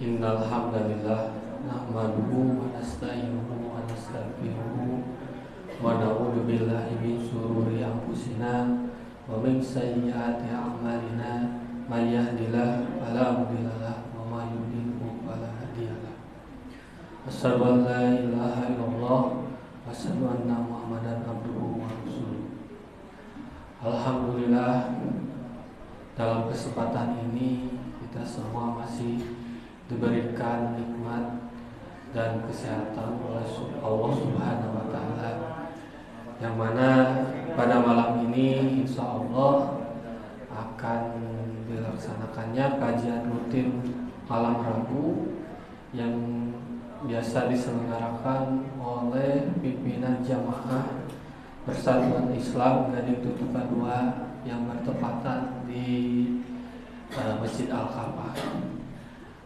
Innal hamdalillah nahmaduhu wa nasta'inuhu wa nastaghfiruhu wa na'udzu billahi min shururi anfusina wa min sayyiati a'malina may yahdihillahu fala mudilla lahu wa may yudlil fala hadiya lahu. Asyhadu an la ilaha illallah wa asyhadu anna Muhammadan abduhu wa rasuluh. Alhamdulillah, dalam kesempatan ini kita semua masih diberikan nikmat dan kesehatan oleh Allah Subhanahu wa Ta'ala, yang mana pada malam ini insya Allah akan dilaksanakannya kajian rutin malam Rabu yang biasa diselenggarakan oleh pimpinan jamaah Persatuan Islam Gading Tutukan 2 yang bertepatan di Masjid Al-Ka'bah.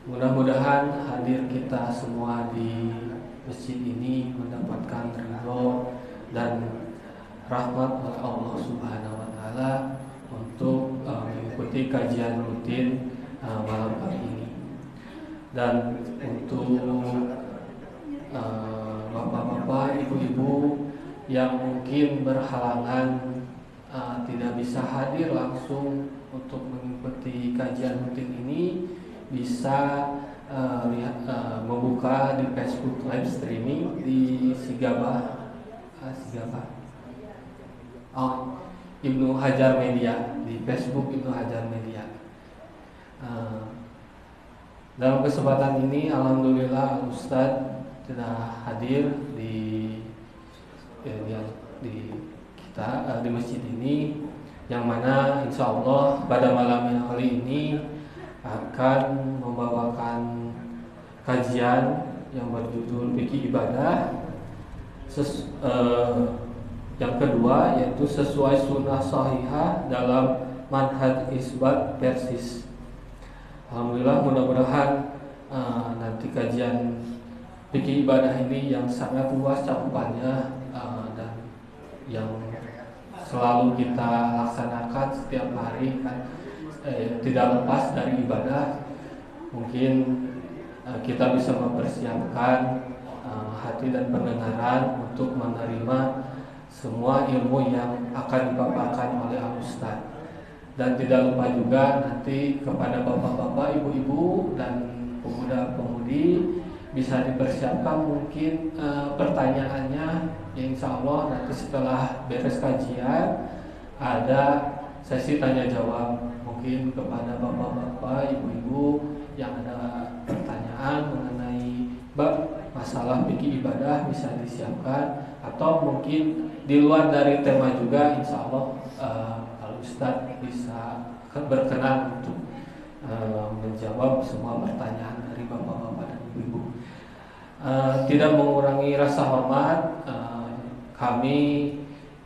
Mudah-mudahan hadir kita semua di masjid ini mendapatkan ridho dan rahmat oleh Allah Subhanahu wa Ta'ala untuk mengikuti kajian rutin malam hari ini. Dan untuk bapak-bapak, ibu-ibu yang mungkin berhalangan tidak bisa hadir langsung untuk mengikuti kajian rutin ini, bisa membuka di Facebook live streaming di Sigabah Ibnu Hajar Media, di Facebook Ibnu Hajar Media. Dalam kesempatan ini alhamdulillah Ustadz sudah hadir di kita di masjid ini, yang mana insya Allah pada malam hari ini akan membawakan kajian yang berjudul Fikih Ibadah. Yang kedua yaitu sesuai sunnah sahihah dalam manhaj isbat persis. Alhamdulillah, mudah-mudahan nanti kajian Fikih Ibadah ini yang sangat luas cakupannya dan yang selalu kita laksanakan setiap hari kan, tidak lepas dari ibadah. Mungkin kita bisa mempersiapkan hati dan pendengaran untuk menerima semua ilmu yang akan dipaparkan oleh Al-Ustaz. Dan tidak lupa juga nanti kepada bapak-bapak, ibu-ibu, dan pemuda-pemudi bisa dipersiapkan mungkin pertanyaannya, yang insya Allah nanti setelah beres kajian ada sesi tanya jawab. Mungkin kepada bapak-bapak, ibu-ibu yang ada pertanyaan mengenai bab masalah fikih ibadah bisa disiapkan, atau mungkin di luar dari tema juga insya Allah Al-Ustadz bisa berkenan untuk menjawab semua pertanyaan dari bapak-bapak dan ibu-ibu. Tidak mengurangi rasa hormat, kami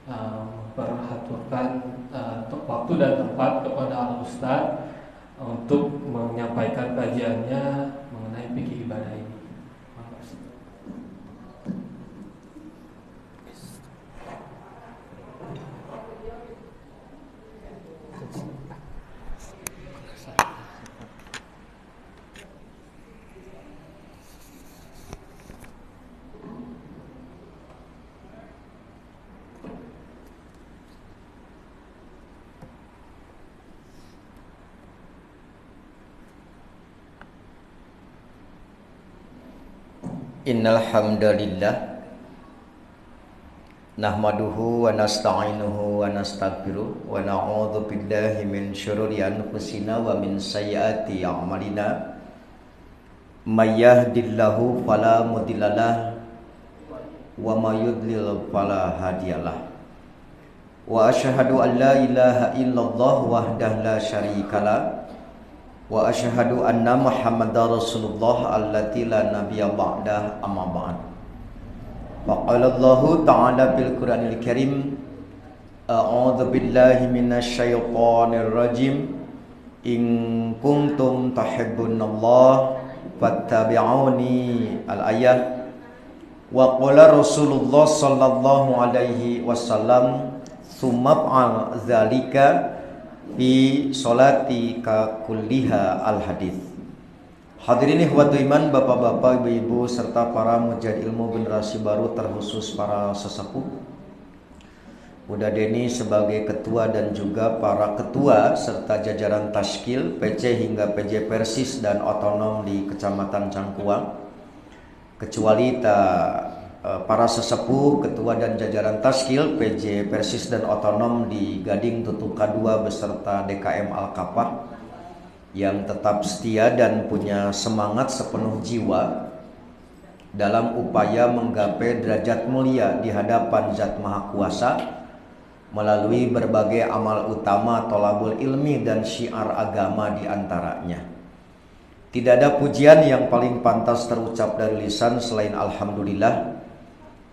memperhaturkan waktu dan tempat kepada Al-Ustadz untuk menyampaikan kajiannya mengenai fikih ibadah ini. Innal hamdalillah nahmaduhu wa nasta'inuhu wa nastaghfiruh wa na'udzu billahi min syururi anfusina wa min sayyiati a'malina. May yahdihillahu fala mudhillalah wa may yudlil fala hadiyalah. Wa asyhadu an la ilaha illallah wahdahu la syarikalah wa asyhadu anna Muhammadar Rasulullah allati la nabiyya ba'dah, amma ba'd. Wa qala Allah ta'ala bil Qur'anil Karim, a'udzu billahi minasyaitonir rajim, in kuntum tuhibbunallah fattabi'uni al-ayat. Wa qala Rasulullah sallallahu alaihi wasallam, summa fa'al dzalika fi sholati ka kulliha al hadis. Hadirin ikhwatu iman, bapak-bapak, ibu-ibu, serta para mujahid ilmu generasi baru, terkhusus para sesepuh. Uda Deni sebagai ketua dan juga para ketua serta jajaran tashkil PC hingga PJ Persis dan otonom di Kecamatan Cangkuang. Kecuali para sesepuh, ketua dan jajaran tashkil PJ Persis dan otonom di Gading Tutuk K2 beserta DKM Al-Kapah yang tetap setia dan punya semangat sepenuh jiwa dalam upaya menggapai derajat mulia di hadapan Zat Maha Kuasa melalui berbagai amal utama tolabul ilmi dan syiar agama di antaranya. Tidak ada pujian yang paling pantas terucap dari lisan selain alhamdulillah,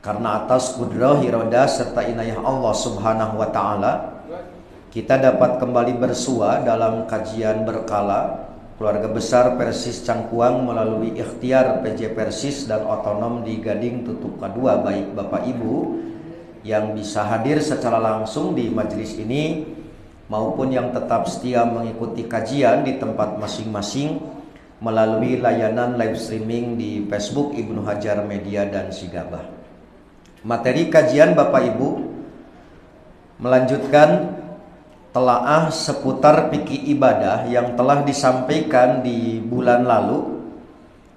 karena atas kudrah, iradah serta inayah Allah Subhanahu wa taala kita dapat kembali bersua dalam kajian berkala keluarga besar Persis Cangkuang melalui ikhtiar PJ Persis dan otonom di Gading Tutuk K2, baik Bapak Ibu yang bisa hadir secara langsung di majelis ini maupun yang tetap setia mengikuti kajian di tempat masing-masing melalui layanan live streaming di Facebook Ibnu Hajar Media dan Sigabah. Materi kajian Bapak Ibu melanjutkan telaah seputar fikih ibadah yang telah disampaikan di bulan lalu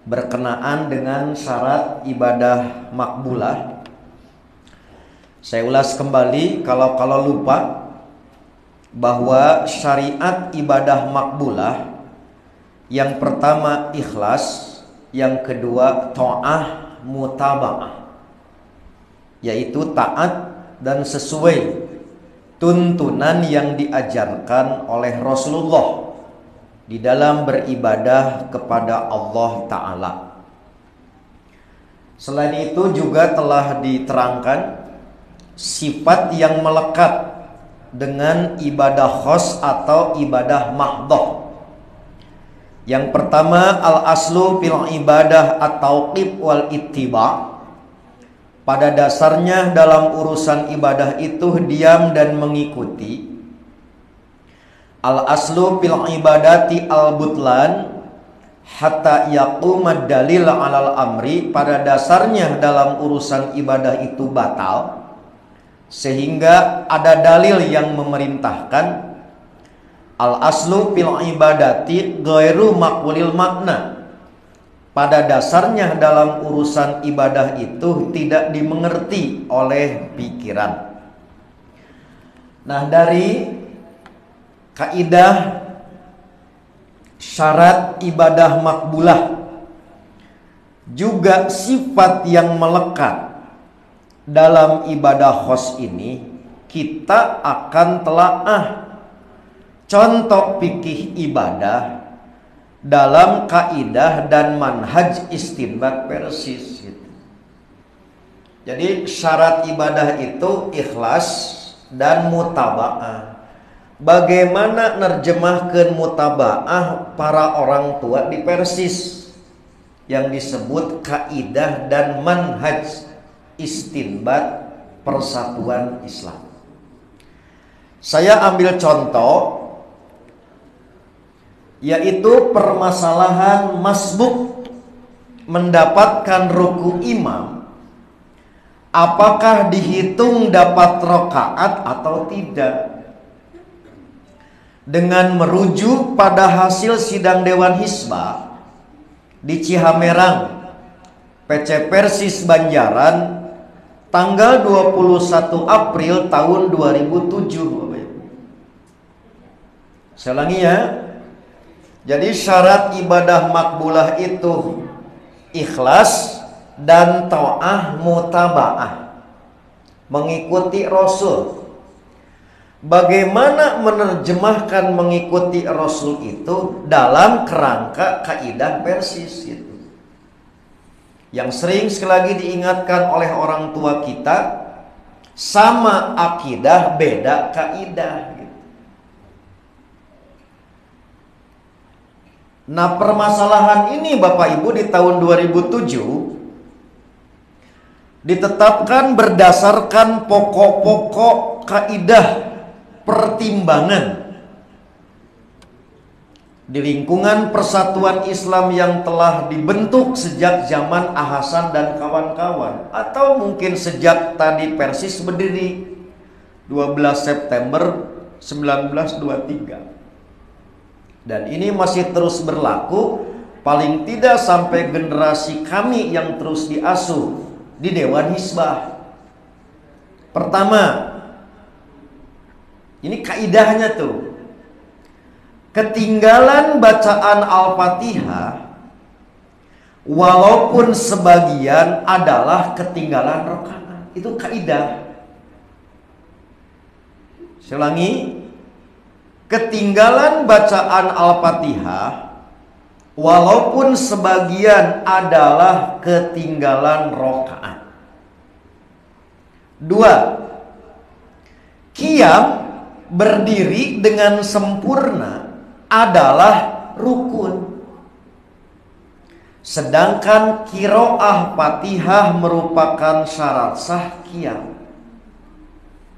berkenaan dengan syarat ibadah makbulah. Saya ulas kembali kalau lupa bahwa syariat ibadah makbulah yang pertama ikhlas, yang kedua ta'ah mutaba'ah, yaitu taat dan sesuai tuntunan yang diajarkan oleh Rasulullah di dalam beribadah kepada Allah Ta'ala. Selain itu juga telah diterangkan sifat yang melekat dengan ibadah khos atau ibadah mahdhah. Yang pertama, al-aslu fil ibadah at-tauqif wal ittiba'. Pada dasarnya dalam urusan ibadah itu diam dan mengikuti. Al-aslu fil ibadati al-butlan hatta yaqumad dalil alal amri. Pada dasarnya dalam urusan ibadah itu batal sehingga ada dalil yang memerintahkan. Al-aslu fil ibadati ghairu maqbulil makna. Pada dasarnya dalam urusan ibadah itu tidak dimengerti oleh pikiran. Nah, dari kaidah syarat ibadah makbulah juga sifat yang melekat dalam ibadah khos ini kita akan telaah contoh fikih ibadah dalam kaidah dan manhaj istinbat Persis gitu. Jadi syarat ibadah itu ikhlas dan mutaba'ah. Bagaimana nerjemahkan mutaba'ah para orang tua di Persis yang disebut kaidah dan manhaj istinbat persatuan Islam. Saya ambil contoh yaitu permasalahan masbuk mendapatkan ruku imam, apakah dihitung dapat rakaat atau tidak, dengan merujuk pada hasil sidang Dewan Hisbah di Cihamerang PC Persis Banjaran tanggal 21 April tahun 2007. Saya ulangi ya. Jadi syarat ibadah makbulah itu ikhlas dan ta'ah mutaba'ah, mengikuti Rasul. Bagaimana menerjemahkan mengikuti Rasul itu dalam kerangka kaidah Persis itu, yang sering sekali lagi diingatkan oleh orang tua kita, sama akidah beda kaidah. Nah, permasalahan ini Bapak Ibu di tahun 2007 ditetapkan berdasarkan pokok-pokok kaidah pertimbangan di lingkungan persatuan Islam yang telah dibentuk sejak zaman Ahasan dan kawan-kawan, atau mungkin sejak tadi Persis berdiri 12 September 1923. Dan ini masih terus berlaku, paling tidak sampai generasi kami yang terus diasuh di Dewan Hizbah. Pertama, ini kaidahnya tuh, ketinggalan bacaan Al-Fatihah walaupun sebagian adalah ketinggalan rakaat. Itu kaidah. Saya ulangi, ketinggalan bacaan Al-Fatihah walaupun sebagian adalah ketinggalan rakaat. 2. Qiyam berdiri dengan sempurna adalah rukun. Sedangkan qiraah Fatihah merupakan syarat sah qiyam.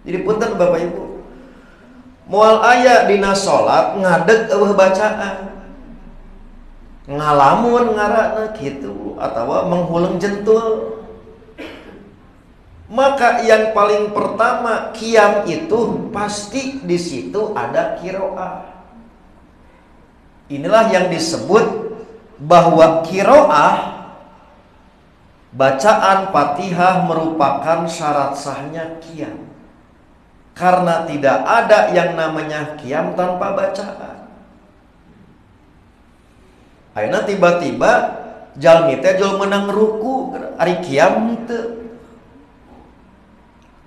Jadi punten Bapak Ibu, moal aya dina salat ngadeg eueuh bacaan, ngalamun ngaranna kitu atawa menghuleng jentul, maka yang paling pertama qiyam itu pasti di situ ada qiraah. Inilah yang disebut bahwa qiraah bacaan Fatihah merupakan syarat sahnya qiyam. Karena tidak ada yang namanya qiyam tanpa bacaan. Ayeuna tiba-tiba jalmi teh jol menang ruku ari qiyam teu.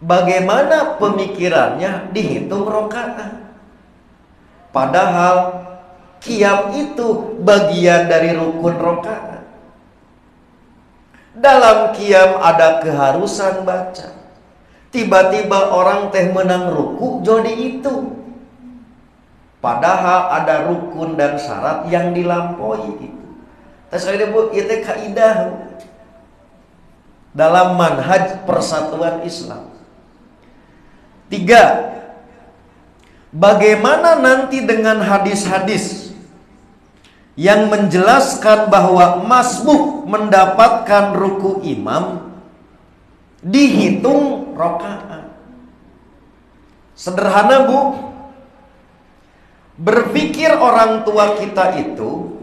Bagaimana pemikirannya dihitung rakaat? Padahal qiyam itu bagian dari rukun rakaat. Dalam qiyam ada keharusan baca. Tiba-tiba orang teh menang ruku jadi itu. Padahal ada rukun dan syarat yang dilampaui itu. Tes kali Bu, ieu teh kaidah dalam manhaj persatuan Islam. 3. Bagaimana nanti dengan hadis-hadis yang menjelaskan bahwa masbuk mendapatkan ruku imam dihitung rakaat? Sederhana Bu, berpikir orang tua kita itu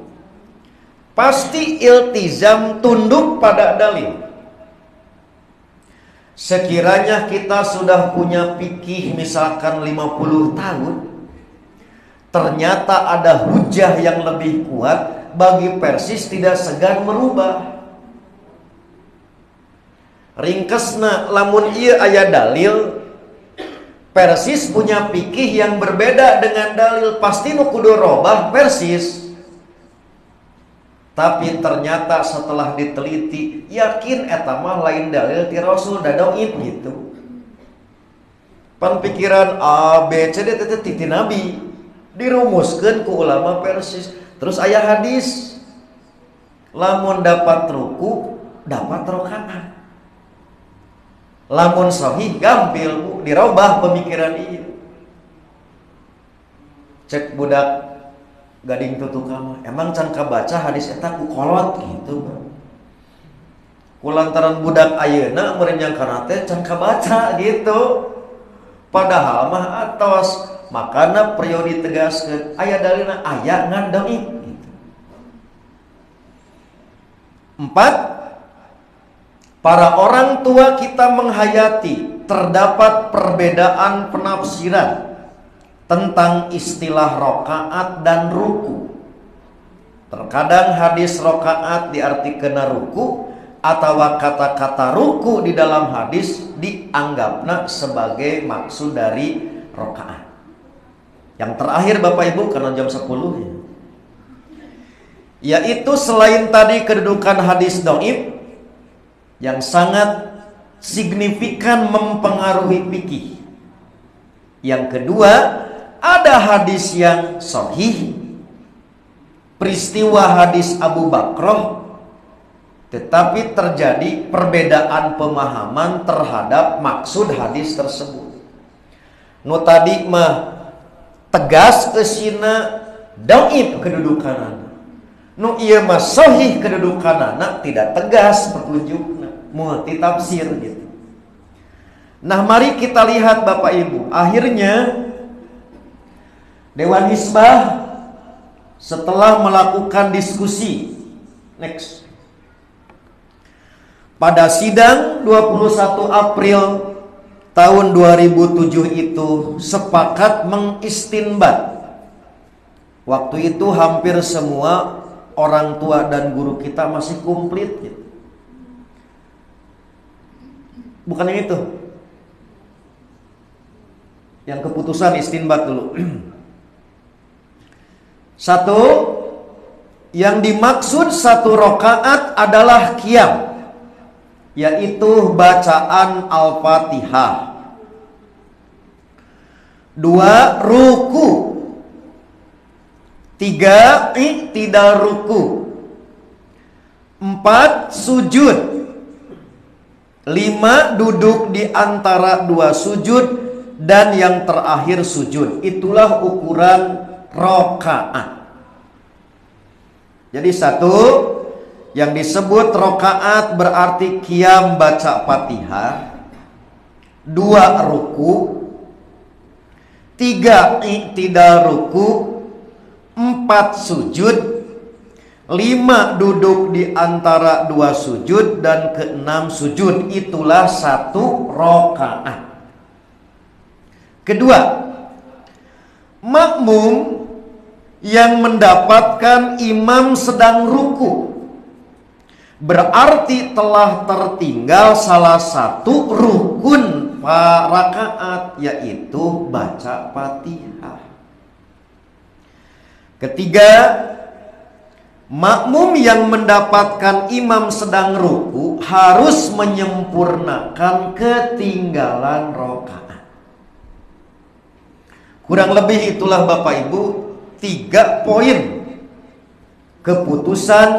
pasti iltizam tunduk pada dalil. Sekiranya kita sudah punya fikih misalkan 50 tahun, ternyata ada hujah yang lebih kuat, bagi Persis tidak segan merubah. Ringkesna lamun ieu aya dalil, Persis punya fikih yang berbeda dengan dalil, pasti nu kudu robah Persis. Tapi ternyata setelah diteliti, yakin eta mah lain dalil ti Rasul dadoib gitu. Pan pikiran A B C D ti Nabi dirumuskeun ku ulama Persis. Terus aya hadis, lamun dapat ruku dapat rakaat. Lamun sahih gampil Bu, dirobah pemikiran ieu. Cek budak gading tutukama, emang can kabaca hadis eta ku kolot gitu. Kulantaran budak ayeuna meureun kana teh can kabaca gitu. Padahal mah atos, makana perlu ditegaskeun aya dalilna, aya ngan dhaif gitu. 4. Para orang tua kita menghayati terdapat perbedaan penafsiran tentang istilah rokaat dan ruku. Terkadang hadis rokaat diartikeun ruku, atau kata-kata ruku di dalam hadis dianggapna sebagai maksud dari rokaat. Yang terakhir Bapak Ibu, karena jam 10 ya, yaitu selain tadi kedudukan hadis dhaif yang sangat signifikan mempengaruhi fikih, yang kedua ada hadis yang sahih, peristiwa hadis Abu Bakrah, tetapi terjadi perbedaan pemahaman terhadap maksud hadis tersebut. Nu tadi mah tegas eusina dhaif kedudukanana. Nu ieu mah sahih kedudukanana, tidak tegas petunjukna, multi tafsir gitu. Nah, mari kita lihat Bapak Ibu, akhirnya Dewan Hizbah setelah melakukan diskusi, next, pada sidang 21 April tahun 2007 itu sepakat mengistinbat. Waktu itu hampir semua orang tua dan guru kita masih komplit gitu. Bukan yang itu. Yang keputusan istinbat dulu. Satu, yang dimaksud satu rakaat adalah qiyam, yaitu bacaan Al-Fatihah. Dua, ruku. Tiga, i'tidal ruku. Empat, sujud. Lima, duduk di antara dua sujud. Dan yang terakhir sujud. Itulah ukuran rakaat. Jadi satu, yang disebut rakaat berarti qiyam baca Fatihah. Dua, ruku. Tiga, i'tidal ruku. Empat, sujud. Lima, duduk di antara dua sujud. Dan keenam, sujud. Itulah satu rakaat. Kedua, makmum yang mendapatkan imam sedang ruku berarti telah tertinggal salah satu rukun rakaat, yaitu baca Fatihah. Ketiga, makmum yang mendapatkan imam sedang ruku harus menyempurnakan ketinggalan rakaat. Kurang lebih itulah Bapak Ibu 3 poin keputusan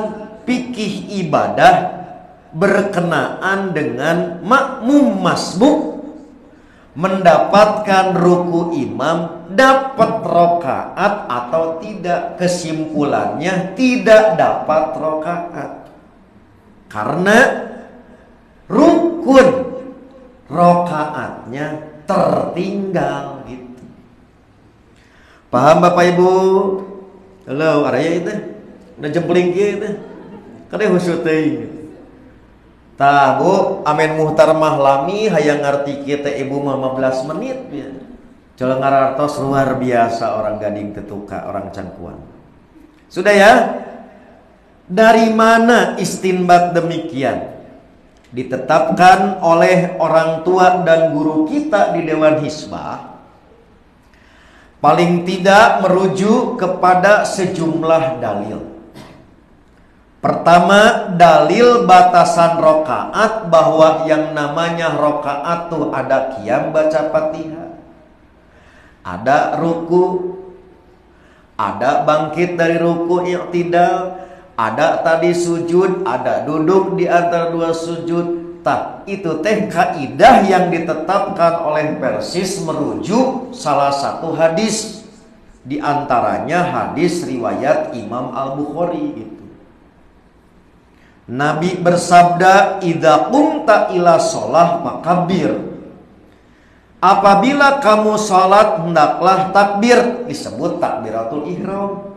fikih ibadah berkenaan dengan makmum masbuk mendapatkan ruku imam, dapat rakaat atau tidak. Kesimpulannya tidak dapat rakaat karena rukun rakaatnya tertinggal gitu. Paham Bapak Ibu? Halo, araya itu udah jempling gitu. Kada husut teh. Tah Bu, amen muhtar mahlami hayang ngarti kita Ibu 15 menit ya. Jalan ngarartos luar biasa orang Gading Tetuka, orang Cangkuan. Sudah ya? Dari mana istinbat demikian? Ditetapkan oleh orang tua dan guru kita di Dewan Hizbah. Paling tidak merujuk kepada sejumlah dalil. Pertama, dalil batasan rokaat, bahwa yang namanya rokaat tuh ada qiyam baca Fatihah, ada ruku, ada bangkit dari ruku i'tidal, ada tadi sujud, ada duduk di antara dua sujud. Tah, itu teh kaidah yang ditetapkan oleh Persis merujuk salah satu hadis, di antaranya hadis riwayat Imam Al-Bukhari gitu. Nabi bersabda, "Idza qumta ila shalah fakabbir." Apabila kamu salat hendaklah takbir, disebut takbiratul ihram.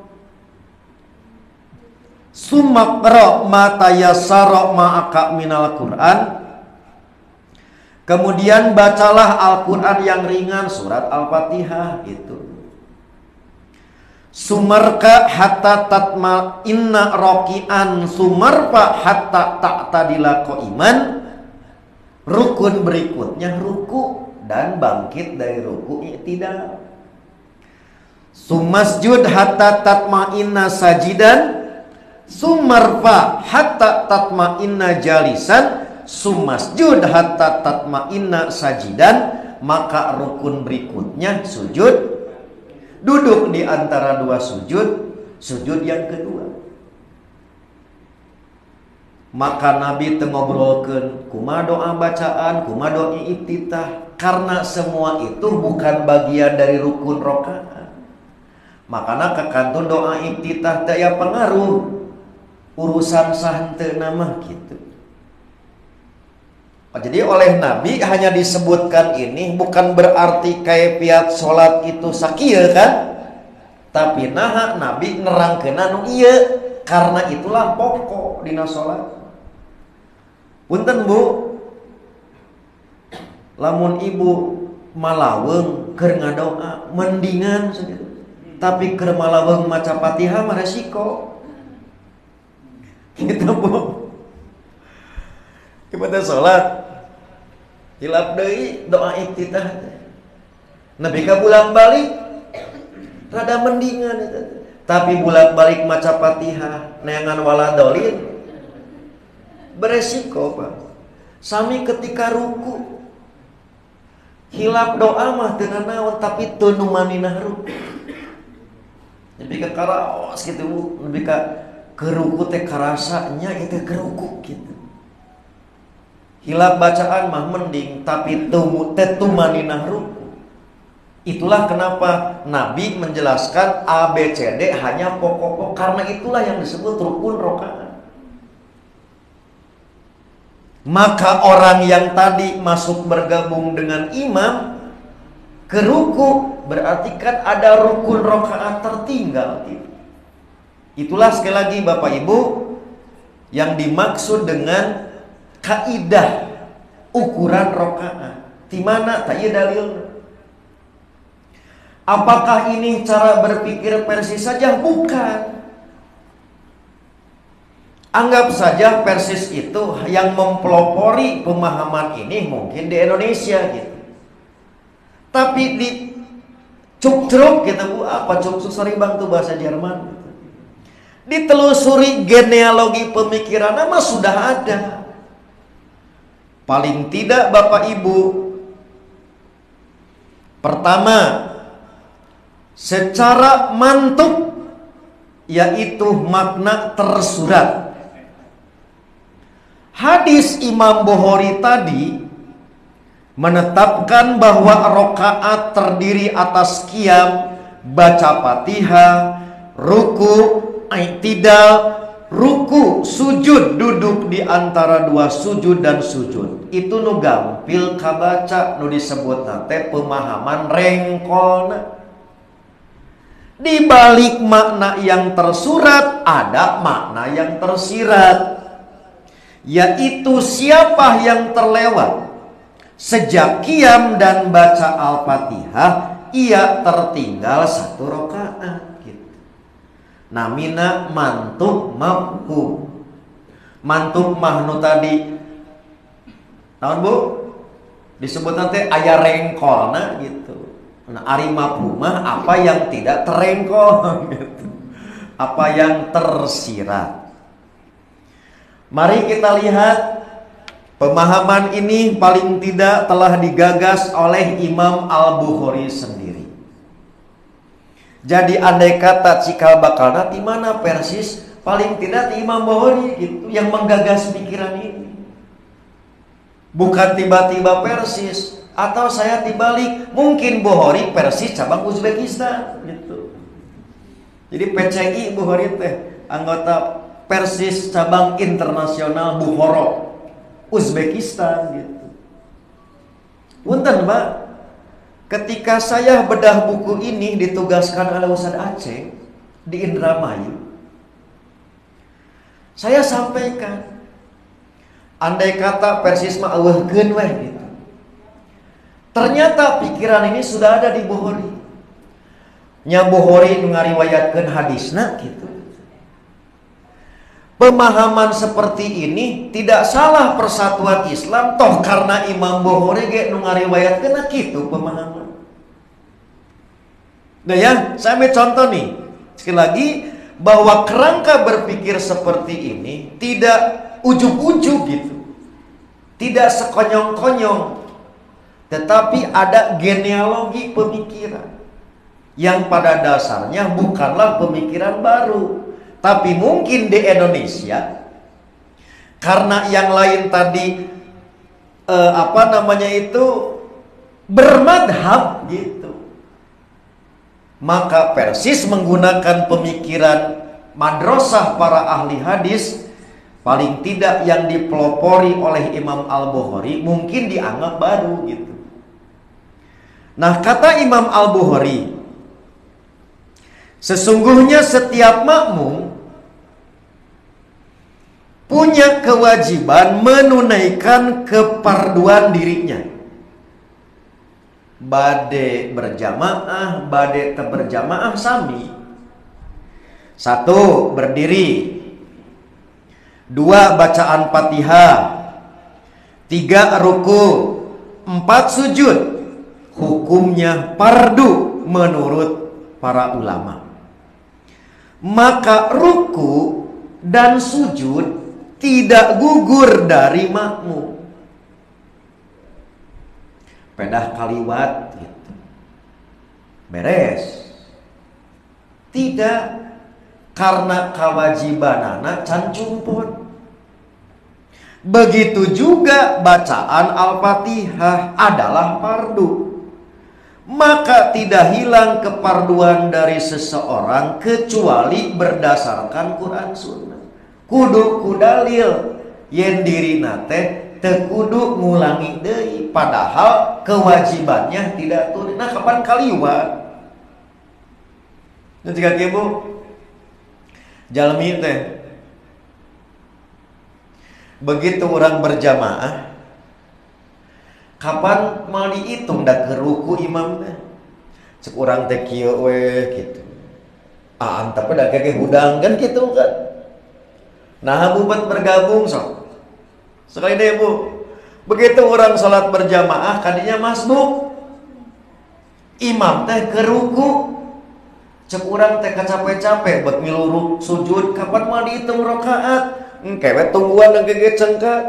Sumakra ma tayassara ma'aka minal Qur'an. Kemudian bacalah Al-Qur'an yang ringan, surat Al-Fatihah gitu. Sumarka hatta tatma inna roki'an, sumarfa hatta ta'tadila qa'iman. Rukun berikutnya ruku dan bangkit dari ruku i'tidal. Sumasjud hatta tatma inna sajidan, sumarfa hatta tatma inna jalisan, sumasjud hatta tatma inna sajidan. Maka rukun berikutnya sujud, duduk di antara dua sujud, sujud yang kedua. Maka Nabi ngobrolkeun kumaha doa bacaan, kumaha doa iftitah, karena semua itu bukan bagian dari rukun rakaat. Makanya kakantun doa iftitah daya pengaruh urusan sahente nama gitu. Jadi oleh Nabi hanya disebutkan ini bukan berarti kaifiat sholat itu sakieu kan, tapi nah Nabi nerangkeun anu ieu karena itulah pokok dina sholat. Punten Bu, lamun ibu malaweng keur ngadoa mendingan saja. Tapi keur malaweng maca Fatihah mah resiko. Gitu Bu. Kepada sholat hilap deui doa iftitah. Nabi ka bulan-balik rada mendingan eta. Tapi bolak-balik maca Fatihah neangan waladolin beresiko Pak. Sami ketika ruku hilap doa mah teu naon tapi teu nu maninah ruku. Nepi ka karaos gitu, nepi ka keruku teh karasanya itu keruku gitu. Hilap bacaan mah mending tapi teu maninah ruku. Itulah kenapa Nabi menjelaskan ABCD hanya pokok-pokok, karena itulah yang disebut rukun rakaat. Maka orang yang tadi masuk bergabung dengan imam ke ruku berarti kan ada rukun rakaat tertinggal. Itulah sekali lagi Bapak Ibu yang dimaksud dengan kaidah ukuran rakaat. Di mana tanya dalilnya? Apakah ini cara berpikir Persis saja? Bukan. Anggap saja Persis itu yang mempelopori pemahaman ini mungkin di Indonesia gitu. Tapi di cuk-cuk gitu Bu, apa cuk-cuk saribang itu bahasa Jerman gitu. Ditelusuri genealogi pemikiran mah sudah ada. Paling tidak Bapak Ibu, pertama secara mantuk yaitu makna tersurat. Hadis Imam Bukhari tadi menetapkan bahwa rakaat terdiri atas qiyam, baca Fatihah, ruku, i'tidal, ruku, sujud, duduk di antara dua sujud dan sujud. Itu nu gampil kabaca, nu disebut nate pemahaman rengkolna. Di balik makna yang tersurat ada makna yang tersirat, yaitu siapa yang terlewat sejak qiyam dan baca Al-Fatihah ia tertinggal satu rakaat gitu. Namina mantuk mafhum. Mantuk mahnu tadi naon Bu? Disebut nanti aya rengkolna gitu. Nah, ari mafhumah apa yang tidak terengkol gitu. Apa yang tersirat. Mari kita lihat pemahaman ini paling tidak telah digagas oleh Imam Al-Bukhari sendiri. Jadi andai kata cikal bakalna di mana Persis paling tidak di Imam Bukhari gitu yang menggagas pikiran ini. Bukan tiba-tiba Persis. Atau saya dibalik, mungkin Bukhari Persis cabang Uzbekistan gitu. Jadi PCI Bukhari teh anggota Persis cabang internasional Bukhara Uzbekistan gitu. Punten Pak, ketika saya bedah buku ini ditugaskan oleh Ustaz Aceh di Indramayu, saya sampaikan andai kata Persis mah eueuhkeun weh gitu. Ternyata pikiran ini sudah ada di Bukhari. Nya Bukhari ngariwayatkeun hadisna gitu. Pemahaman seperti ini tidak salah persatuan Islam toh karena Imam Bukhari ge nu ngariwayatkeun kitu pemahaman. Nah ya, saya ambil contoh nih. Sekali lagi bahwa kerangka berpikir seperti ini tidak ujug-ujug gitu. Tidak sekonyong-konyong. Tetapi ada genealogi pemikiran yang pada dasarnya bukanlah pemikiran baru, tapi mungkin di Indonesia karena yang lain tadi bermadhab gitu. Maka Persis menggunakan pemikiran madrasah para ahli hadis, paling tidak yang dipelopori oleh Imam Al-Bukhari mungkin dianggap baru gitu. Nah, kata Imam Al-Bukhari, sesungguhnya setiap makmum punya kewajiban menunaikan keparduan dirinya. Bade berjamaah, bade teberjamaah sami. 1. Berdiri. 2. Bacaan Fatihah. 3. Ruku. 4. Sujud. Hukumnya fardu menurut para ulama. Maka ruku dan sujud tidak gugur dari makmum. Pedah kaliwat gitu. Beres. Tidak, karena kewajibanana can cumput. Begitu juga bacaan Al-Fatihah adalah fardu. Maka tidak hilang keparduan dari seseorang kecuali berdasarkan Quran Sunnah. Kudu kudalil yen dirina teh teu kudu ngulangi deui, padahal kewajibannya tidak turun. Nah, kapan kaliwat? Jika ibu jalmi teh begitu orang berjamaah, kapan mau dihitung dah ke ruku imam teh? Cek urang teh kieu we gitu. Antep da keke hudang kan gitu kan. Nah, bubat bergabung sok. Sekali deh bu, begitu orang salat berjamaah kadinya masbuk, imam teh ke ruku, cek urang teh capek-capek buat milu sujud, kapan mau dihitung rakaat? Kewet tungguan dan gege cengkat.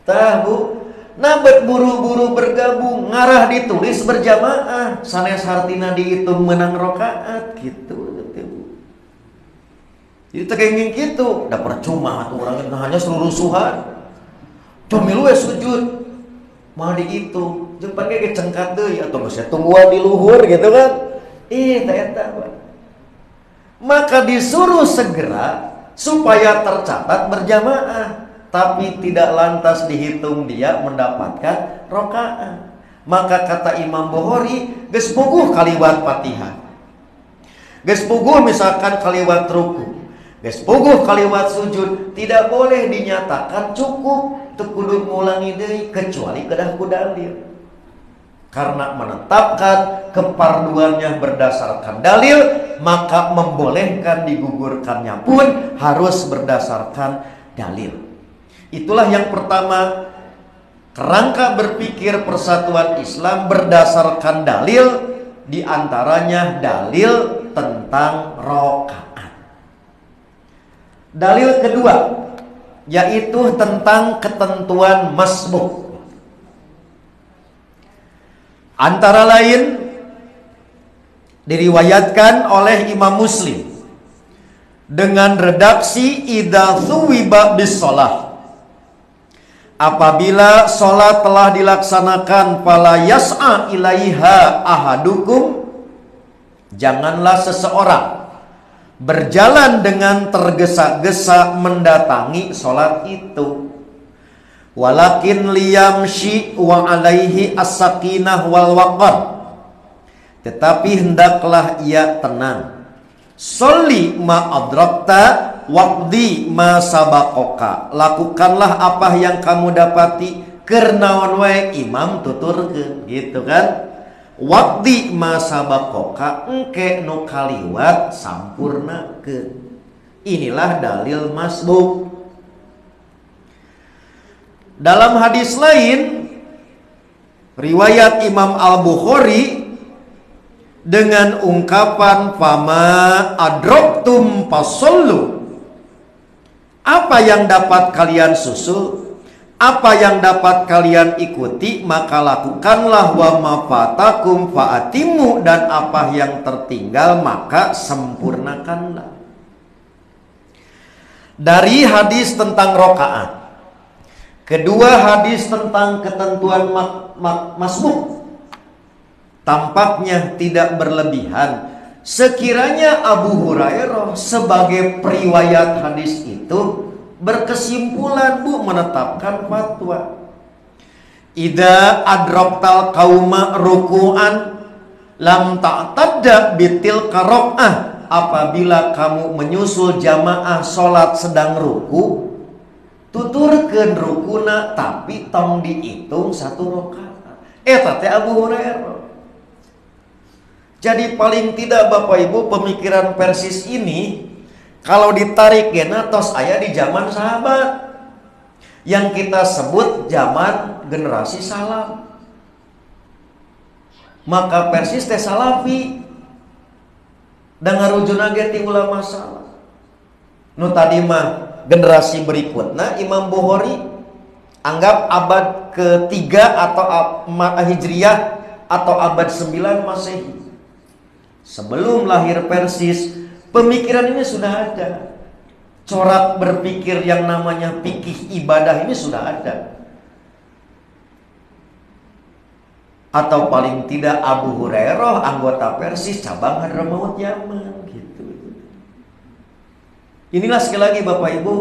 Tah bu, nabet buru-buru bergabung, ngarah ditulis berjamaah, sanes hartina dihitung menang rakaat gitu. Jadi tekenging gitu, dah percuma tuh orang hanya seluruh suhan. Camilu we sujud, mau dihitung, jeung pake cengkat deui atau geus tungguan di luhur gitu kan. Tah eta. Maka disuruh segera supaya tercatat berjamaah, tapi tidak lantas dihitung dia mendapatkan rakaat. Maka kata Imam Bukhari, geus puguh kaliwat Fatihah. Geus puguh misalkan kaliwat ruku. Geus puguh kaliwat sujud, tidak boleh dinyatakan cukup, teu kudu ngulangi deui kecuali kedah ku dalil. Karena menetapkan keparduannya berdasarkan dalil, maka membolehkan digugurkannya pun harus berdasarkan dalil. Itulah yang pertama, kerangka berpikir persatuan Islam berdasarkan dalil, diantaranya dalil tentang rakaat. Dalil kedua yaitu tentang ketentuan masbuk. Antara lain diriwayatkan oleh Imam Muslim dengan redaksi idza thuwiba bis shalah. Apabila sholat telah dilaksanakan, fala yas'a ilaiha ahadukum, janganlah seseorang berjalan dengan tergesa-gesa mendatangi sholat itu. Walakin liyamshi wa alaihi as-sakinah wal waqar, tetapi hendaklah ia tenang. Sholli ma adrakta waqdi ma sabaqoka, lakukanlah apa yang kamu dapati, kernaon wae imam tuturkeun gitu kan. Waqdi ma sabaqoka, engke nu kaliwat sampurnakeun. Inilah dalil masbuk. Dalam hadis lain riwayat Imam Al-Bukhari dengan ungkapan fama adraktum fasallu, apa yang dapat kalian susul, apa yang dapat kalian ikuti, maka lakukanlah. Wa ma fatakum fa'atimu, dan apa yang tertinggal maka sempurnakanlah. Dari hadis tentang rakaat. Kedua hadis tentang ketentuan masbuk. tampaknya tidak berlebihan. Sekiranya Abu Hurairah sebagai periwayat hadis itu berkesimpulan menetapkan fatwa, idza adraktal qauma ruku'an lam ta'tadda bitil karok'ah, apabila kamu menyusul jamaah sholat sedang ruku, tuturkeun rukuna tapi tong dihitung 1 rakaat. Eta teh Abu Hurairah. Jadi paling tidak Bapak Ibu, pemikiran Persis ini kalau ditarik gena tos aya di zaman sahabat yang kita sebut zaman generasi salaf. Maka Persis teh salafi dan ngarujuna ge ti ulama salaf. Nu tadi mah generasi berikutna Imam Bukhari anggap abad ke-3 atau Hijriyah atau abad 9 Masehi. Sebelum lahir Persis, pemikiran ini sudah ada. Corak berpikir yang namanya fikih ibadah ini sudah ada. Atau paling tidak Abu Hurairah anggota Persis cabang Hadramaut Yaman gitu. Inilah sekali lagi Bapak Ibu,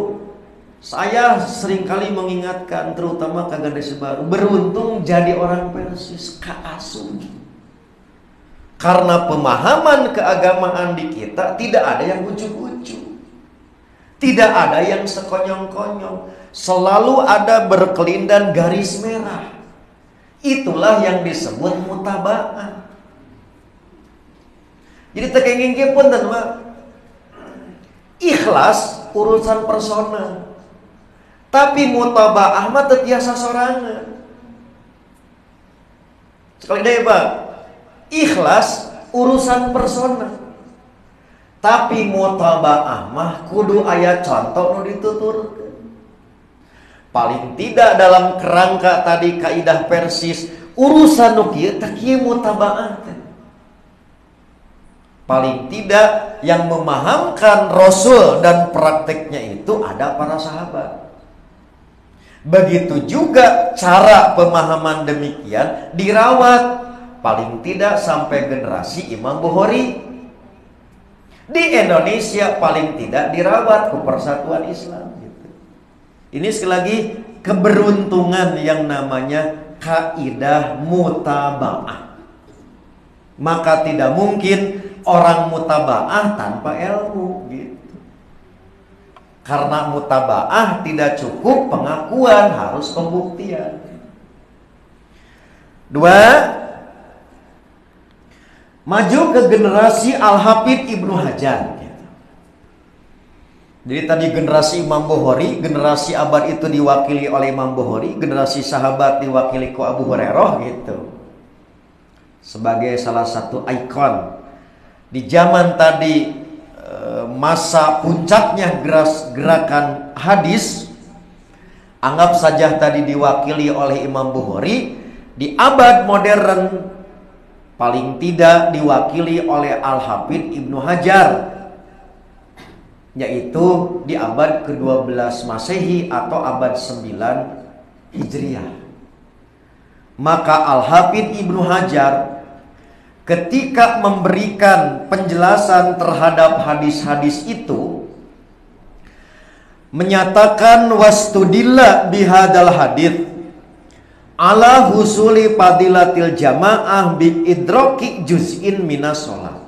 saya seringkali mengingatkan terutama ke generasi baru, beruntung jadi orang Persis kaasum. Karena pemahaman keagamaan di kita tidak ada yang ujuk-ujuk, tidak ada yang sekonyong-konyong, selalu ada berkelindan garis merah. Itulah yang disebut mutaba'ah. Jadi tekenging pun teman, ikhlas urusan personal, tapi mutaba'ah mah teu tiasa sorangan. Sekali deh Pak, ikhlas urusan personal, tapi mutaba'ah mah kudu aya contoh nu dituturkeun. Paling tidak dalam kerangka tadi kaidah Persis, urusan nu kieu teh kieu mutaba'ah teh. Paling tidak yang memahamkan Rasul dan prakteknya itu ada para sahabat. Begitu juga cara pemahaman demikian dirawat paling tidak sampai generasi Imam Bukhari. Di Indonesia paling tidak dirawat ke Persatuan Islam gitu. Ini sekali lagi keberuntungan yang namanya kaidah mutaba'ah. Maka tidak mungkin orang mutaba'ah tanpa ilmu gitu. Karena mutaba'ah tidak cukup pengakuan, harus pembuktian. 2, maju ke generasi Al-Hafidh Ibnu Hajar gitu. Jadi tadi generasi Imam Bukhari, generasi abad itu diwakili oleh Imam Bukhari, generasi sahabat diwakili ku Abu Hurairah gitu. Sebagai salah satu ikon di zaman tadi, masa puncaknya gerakan hadis, anggap saja tadi diwakili oleh Imam Bukhari. Di abad modern paling tidak diwakili oleh Al-Hafidh Ibnu Hajar, yaitu di abad ke-12 Masehi atau abad 9 Hijriah. Maka Al-Hafidh Ibnu Hajar ketika memberikan penjelasan terhadap hadis-hadis itu menyatakan wastudilla bihadal hadits ala husuli fadilatil jamaah bi idraki juz'in minas sholat.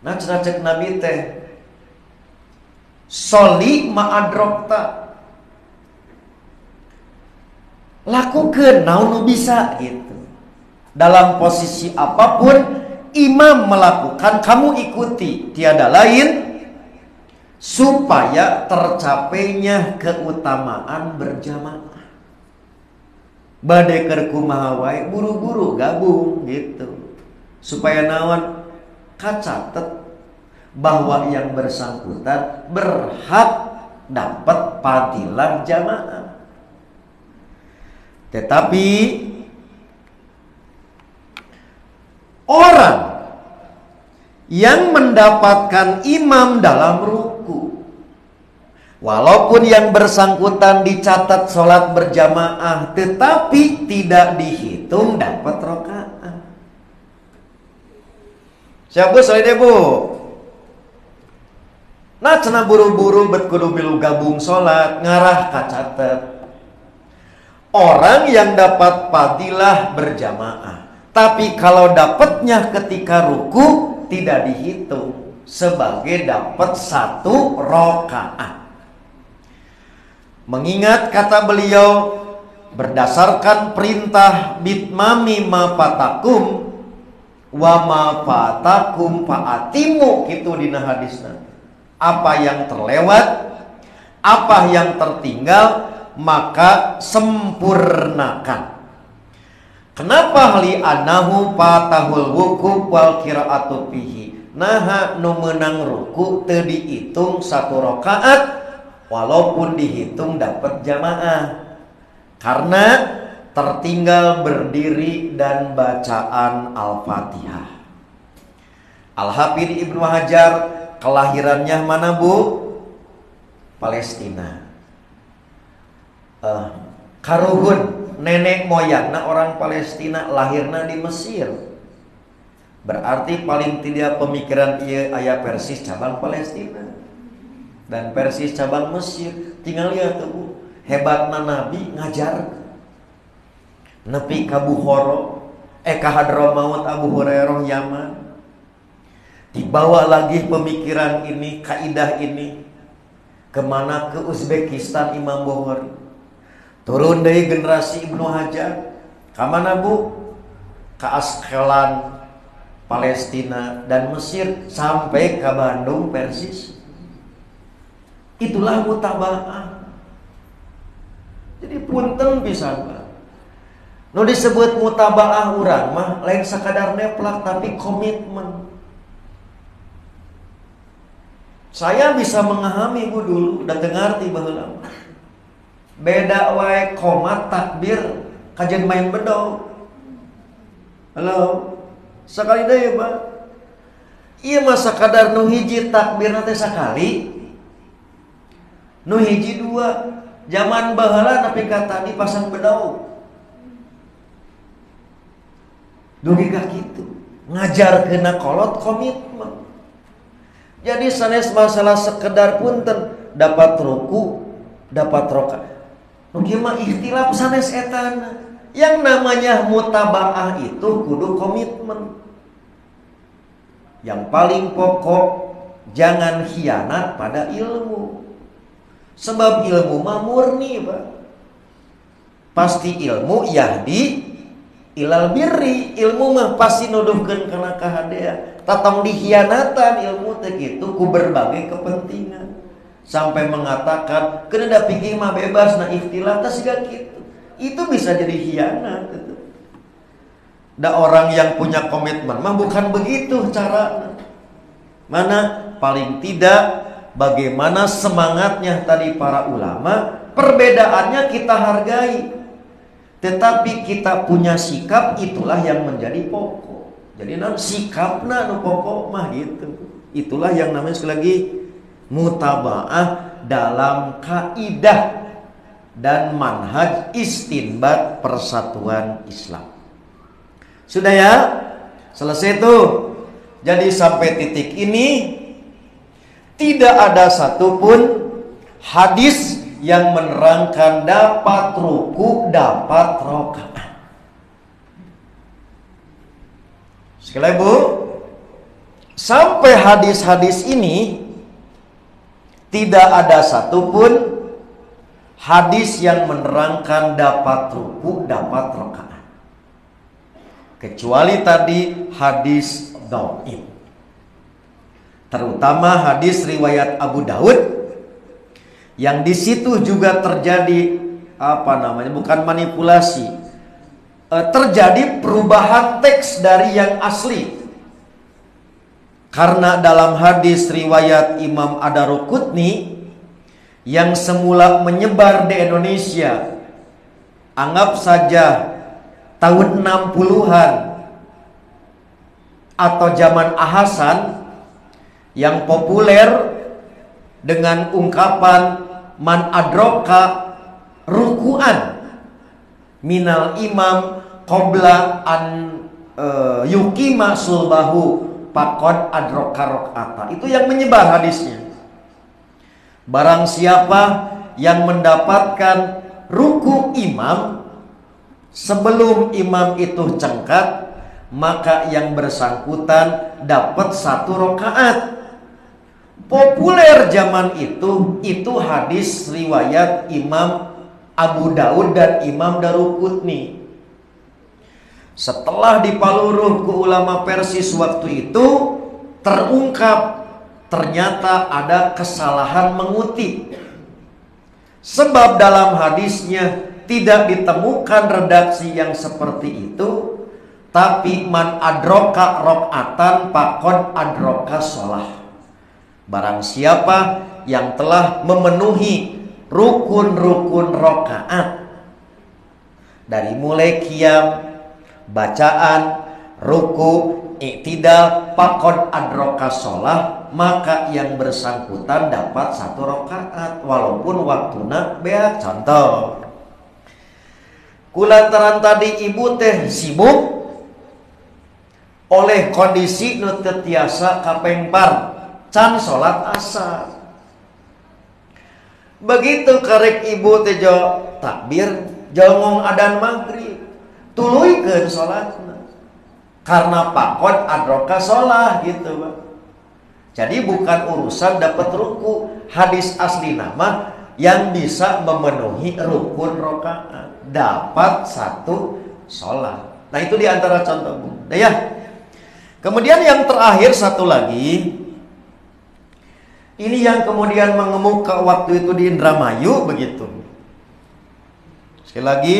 Nah cek Nabi teh soli ma'adrokta, lakukeun naon nu bisa gitu. Dalam posisi apapun imam melakukan, kamu ikuti, tiada lain supaya tercapainya keutamaan berjamaah. Bade keur kumaha wae buru-buru gabung gitu. Supaya naon kacatet bahwa yang bersangkutan berhak dapat fadilah jamaah. Tetapi orang yang mendapatkan imam dalam ruku, walaupun yang bersangkutan dicatat sholat berjamaah, tetapi tidak dihitung dapat rakaat. Siapa soalnya deh bu? Nah cenah buru-buru bet kudu milu gabung sholat ngarah kacatet. Orang yang dapat fadilah berjamaah, tapi kalau dapatnya ketika ruku tidak dihitung sebagai dapat 1 rakaat. Mengingat kata beliau berdasarkan perintah bitmami ma fatakum wa ma fatakum fa'atimu gitu dina hadisna. Apa yang terlewat, apa yang tertinggal, maka sempurnakan. Kenapa li anahu patahul wukuf wal qiraatu fihi? Naha nu meunang ruku teu dihitung 1 rakaat walaupun dihitung dapat jamaah. Karena tertinggal berdiri dan bacaan Al-Fatihah. Al-Hafidz Ibnu Hajar kelahirannya mana bu? Palestina. Karuhun nenek moyangna orang Palestina, lahirna di Mesir. Berarti paling tidak pemikiran ieu aya Persis cabang Palestina dan Persis cabang Mesir. Tinggal lihat tuh bu, hebatna Nabi ngajar nepi ka Bukhara, ka Hadramaut Abu Hurairah Yaman. Dibawa lagi pemikiran ini, kaidah ini kemana? Ke Uzbekistan Imam Bukhari. Turun dari generasi Ibnu Hajar kemana bu? Ke Askelan Palestina dan Mesir sampai ke Bandung Persis. Itulah mutabaah. Jadi punten pisan Pak. Nu disebut mutabaah urang mah lain sakadar neplak tapi komitmen. Saya bisa memahami bu dulu, udah ngerti baheula. Beda wae qomat takbir kajian main bedog. Halo. Sekali deui, Pak. Ieu mah sakadar nu hiji takbir teh sakali. Nu hiji 2. Zaman baheula nepi ka tadi pasang bedog. Dugi ka kitu. Ngajarkeunna kolot komitmen. Jadi sanes masalah sekedar punten dapat ruku, dapat rakaat. Nu kieu mah ikhtilaf sanes etana. Yang namanya mutabaah itu kudu komitmen. Yang paling pokok jangan khianat pada ilmu. Sebab ilmu mah murni, Pak. Pasti ilmu yahdi ilal birri, ilmu mah pasti nuduhkeun kana kahadean. Tatong dikhianatan ilmu teh kitu ku berbagai kepentingan. Sampai mengatakan keunda pikir mah bebas na ikhtilaf teh siga kitu. Itu bisa jadi khianat gitu. Da orang yang punya komitmen mah bukan begitu caranya. Mana paling tidak bagaimana semangatnya tadi para ulama, perbedaannya kita hargai. Tetapi kita punya sikap, itulah yang menjadi pokok. Jadi sikapna nu pokok mah gitu. Itulah yang namanya sekali lagi mutabaah dalam kaidah dan manhaj istinbat persatuan Islam. Sudah ya? Selesai tuh. Jadi sampai titik ini tidak ada satupun hadis yang menerangkan dapat ruku, dapat rakaat. Sekali lagi Bu, sampai hadis-hadis ini tidak ada satupun hadis yang menerangkan dapat ruku, dapat rakaat. Kecuali tadi hadis dhaif. Terutama hadis riwayat Abu Daud yang di situ juga terjadi bukan manipulasi. Terjadi perubahan teks dari yang asli. Karena dalam hadis riwayat Imam Ad-Darqutni yang semula menyebar di Indonesia, anggap saja tahun 60-an atau zaman Ahasan, yang populer dengan ungkapan man adroka ruku'an minal imam qabla an yukima sulbahu faqad adraka rakaata. Itu yang menyebar hadisnya. Barang siapa yang mendapatkan ruku imam sebelum imam itu cengkat, maka yang bersangkutan dapat 1 rakaat. Populer zaman itu hadis riwayat Imam Abu Daud dan Imam Daruqutni. Setelah dipaluruh ke ulama Persis waktu itu, terungkap ternyata ada kesalahan mengutip. Sebab dalam hadisnya tidak ditemukan redaksi yang seperti itu, tapi man adroka rokatan pakon adroka sholah. Barang siapa yang telah memenuhi rukun-rukun rokaat, dari mulai qiyam, bacaan, ruku, iktidal, pakon adroka sholah, maka yang bersangkutan dapat 1 rakaat walaupun waktuna beak. Contoh, kulantaran tadi ibu teh sibuk oleh kondisi nu teu tiasa kapengpar can salat asar. Begitu karek ibu teh jo takbir jongong adan maghrib, tuluikeun salatna karena pakon adroka sholah gitu, Bang. Jadi bukan urusan dapat ruku. Hadis asli nama yang bisa memenuhi rukun rokaat dapat 1 sholat. Nah itu diantara contoh, Bu. Nah, ya. Kemudian yang terakhir satu lagi, ini yang kemudian mengemuka waktu itu di Indramayu begitu. Sekali lagi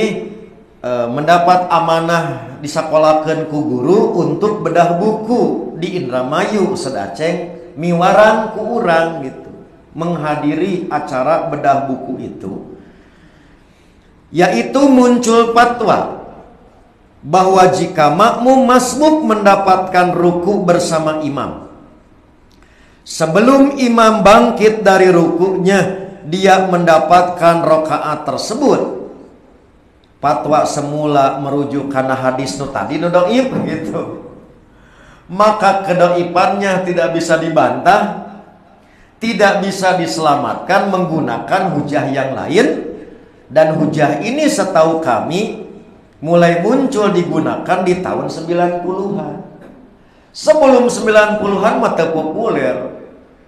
mendapat amanah disakolahkeun ku guru untuk bedah buku di Indramayu sedaceng miwaran ku urang gitu, menghadiri acara bedah buku itu, yaitu muncul fatwa bahwa jika makmum masbuk mendapatkan ruku bersama imam, sebelum imam bangkit dari rukunya dia mendapatkan rakaat tersebut. Fatwa semula merujuk karena hadis nu tadi nu doib gitu. Maka kedoipannya tidak bisa dibantah, tidak bisa diselamatkan menggunakan hujah yang lain. Dan hujah ini setahu kami mulai muncul digunakan di tahun 90-an. Sebelum 90-an mata populer.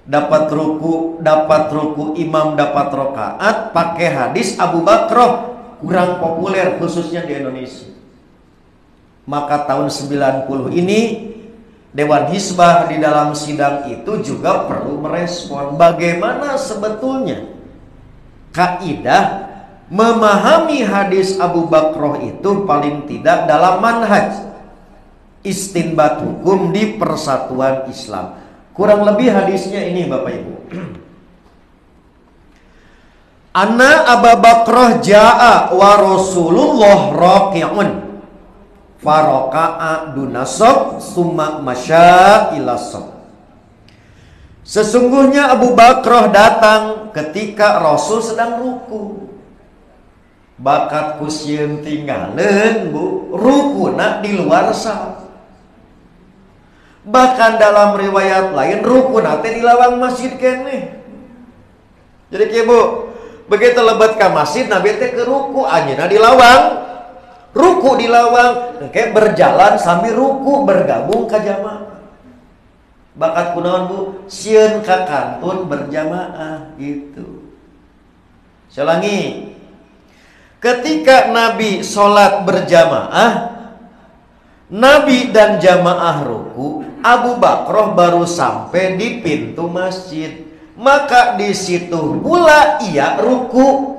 Dapat ruku imam dapat rakaat pakai hadis Abu Bakroh, kurang populer khususnya di Indonesia. Maka tahun 90 ini Dewan Hizbah di dalam sidang itu juga perlu merespon bagaimana sebetulnya kaidah memahami hadis Abu Bakroh itu paling tidak dalam manhaj istinbat hukum di persatuan Islam. Kurang lebih hadisnya ini Bapak Ibu. Anna Abu Bakroh ja'a wa Rasulullah raqi'un faraka'a dunasab summa masya ilasab. Sesungguhnya Abu Bakroh datang ketika Rasul sedang ruku. Bakat kusieun tinggaleun, Bu, rukuna di luar saf. Bahkan dalam riwayat lain rukuna teh di lawang masjid keneh. Jadi kieu, Bu, begitu lebat ke masjid Nabi teh ke ruku, anjeunna di lawang. Ruku di lawang, engke berjalan sambil ruku bergabung ke jamaah. Bakat kunaon, Bu? Sieun ka kantun berjamaah gitu. Selangi. Ketika Nabi sholat berjamaah, Nabi dan jamaah ruku, Abu Bakroh baru sampai di pintu masjid. Maka di situ pula ia ruku.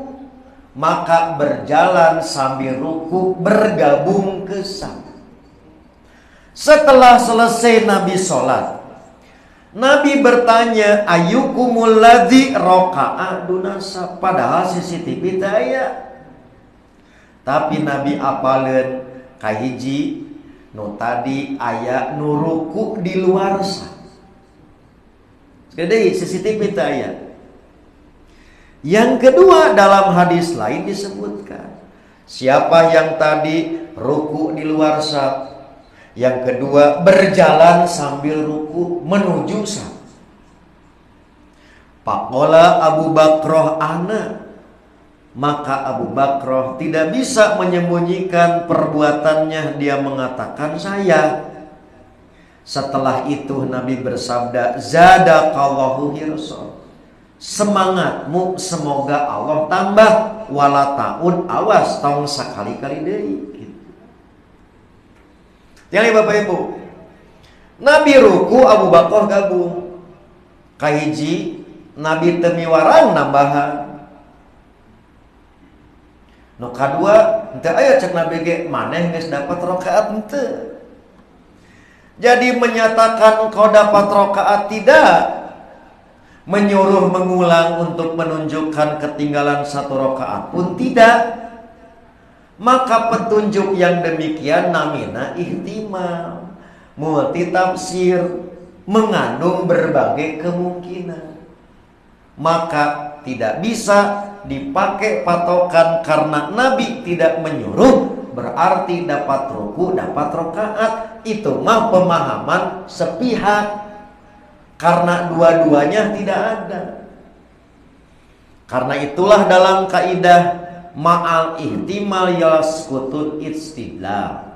Maka berjalan sambil ruku bergabung ke saf. Setelah selesai Nabi sholat, Nabi bertanya, ayyukumul ladzi raka'a dunasab. Padahal CCTV daya. Tapi Nabi apaleun kahiji nu tadi aya nu ruku di luar saf. Sekali CCTV daya. Yang kedua dalam hadis lain disebutkan, siapa yang tadi ruku di luar saf, Yang kedua, berjalan sambil ruku menuju saf. Faqala Abu Bakrah ana, maka Abu Bakrah tidak bisa menyembunyikan perbuatannya. Dia mengatakan saya. Setelah itu Nabi bersabda, zadakallahu hirsa, semangatmu semoga Allah tambah, wala taun, awas taun sekali-kali deui. Jadi Bapak Ibu, Nabi ruku, Abu Bakrah gabung. Kahiji Nabi temiwarang nambahan. Nu kadua henteu aya cek Nabi ge maneh geus dapat rakaat henteu. Jadi menyatakan engkau dapat rakaat tidak menyuruh mengulang untuk menunjukkan ketinggalan satu rakaat pun tidak. Maka petunjuk yang demikian namina ihtimal, multitafsir, mengandung berbagai kemungkinan. Maka tidak bisa dipakai patokan karena Nabi tidak menyuruh berarti dapat ruku, dapat rakaat. Itu mah pemahaman sepihak, karena dua-duanya tidak ada. Karena itulah dalam kaidah ma'al ihtimal yasqutul istidlal.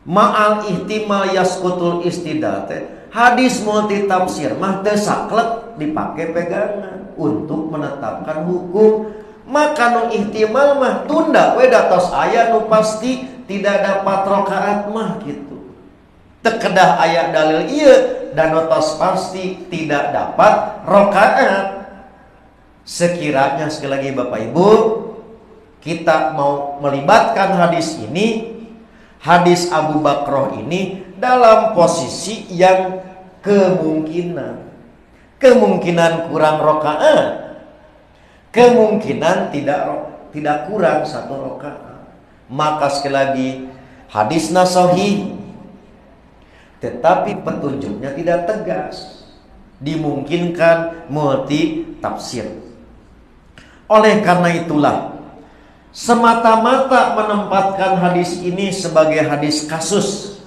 Ma'al ihtimal yasqutul istidlal hadis multitafsir mah teu saklek dipake pegangan untuk menetapkan hukum. Maka nu ihtimal mah tunda we datos aya nu pasti tidak dapat rakaat mah gitu. Tekedah aya dalil ieu dan tos pasti tidak dapat rakaat. Sekiranya sekali lagi Bapak Ibu kita mau melibatkan hadis ini, hadis Abu Bakrah ini dalam posisi yang kemungkinan kurang rakaat, kemungkinan tidak kurang satu rakaat. Maka sekali lagi hadisna sahih, tetapi petunjuknya tidak tegas, dimungkinkan multi tafsir. Oleh karena itulah semata-mata menempatkan hadis ini sebagai hadis kasus,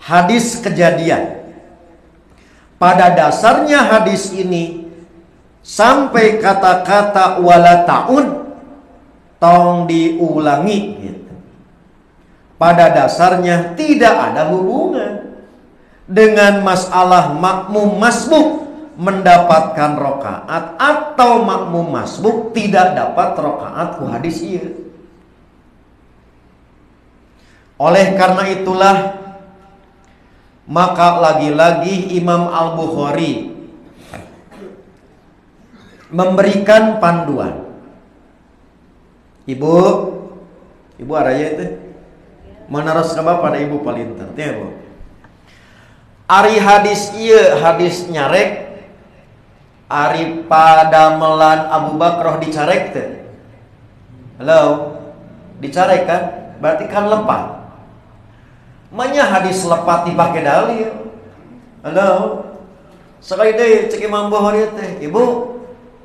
hadis kejadian. Pada dasarnya hadis ini sampai kata-kata wala ta'un tong diulangi gitu. Pada dasarnya tidak ada hubungan dengan masalah makmum masbuk mendapatkan rokaat atau makmum masbuk tidak dapat rokaat ku hadis ieu. Oleh karena itulah maka lagi-lagi Imam Al-Bukhari memberikan panduan. Ibu araya itu menaros ka pada ibu palinter teh Bu. Ari hadis ieu hadis nyarek, ari padamelan Abu Bakrah dicarek teh. Halo, dicarek kan? Berarti kan lepat. Manya hadis lepat dipakai dalil. Halo, sekali deh cek Imam Bukhari teh, Ibu,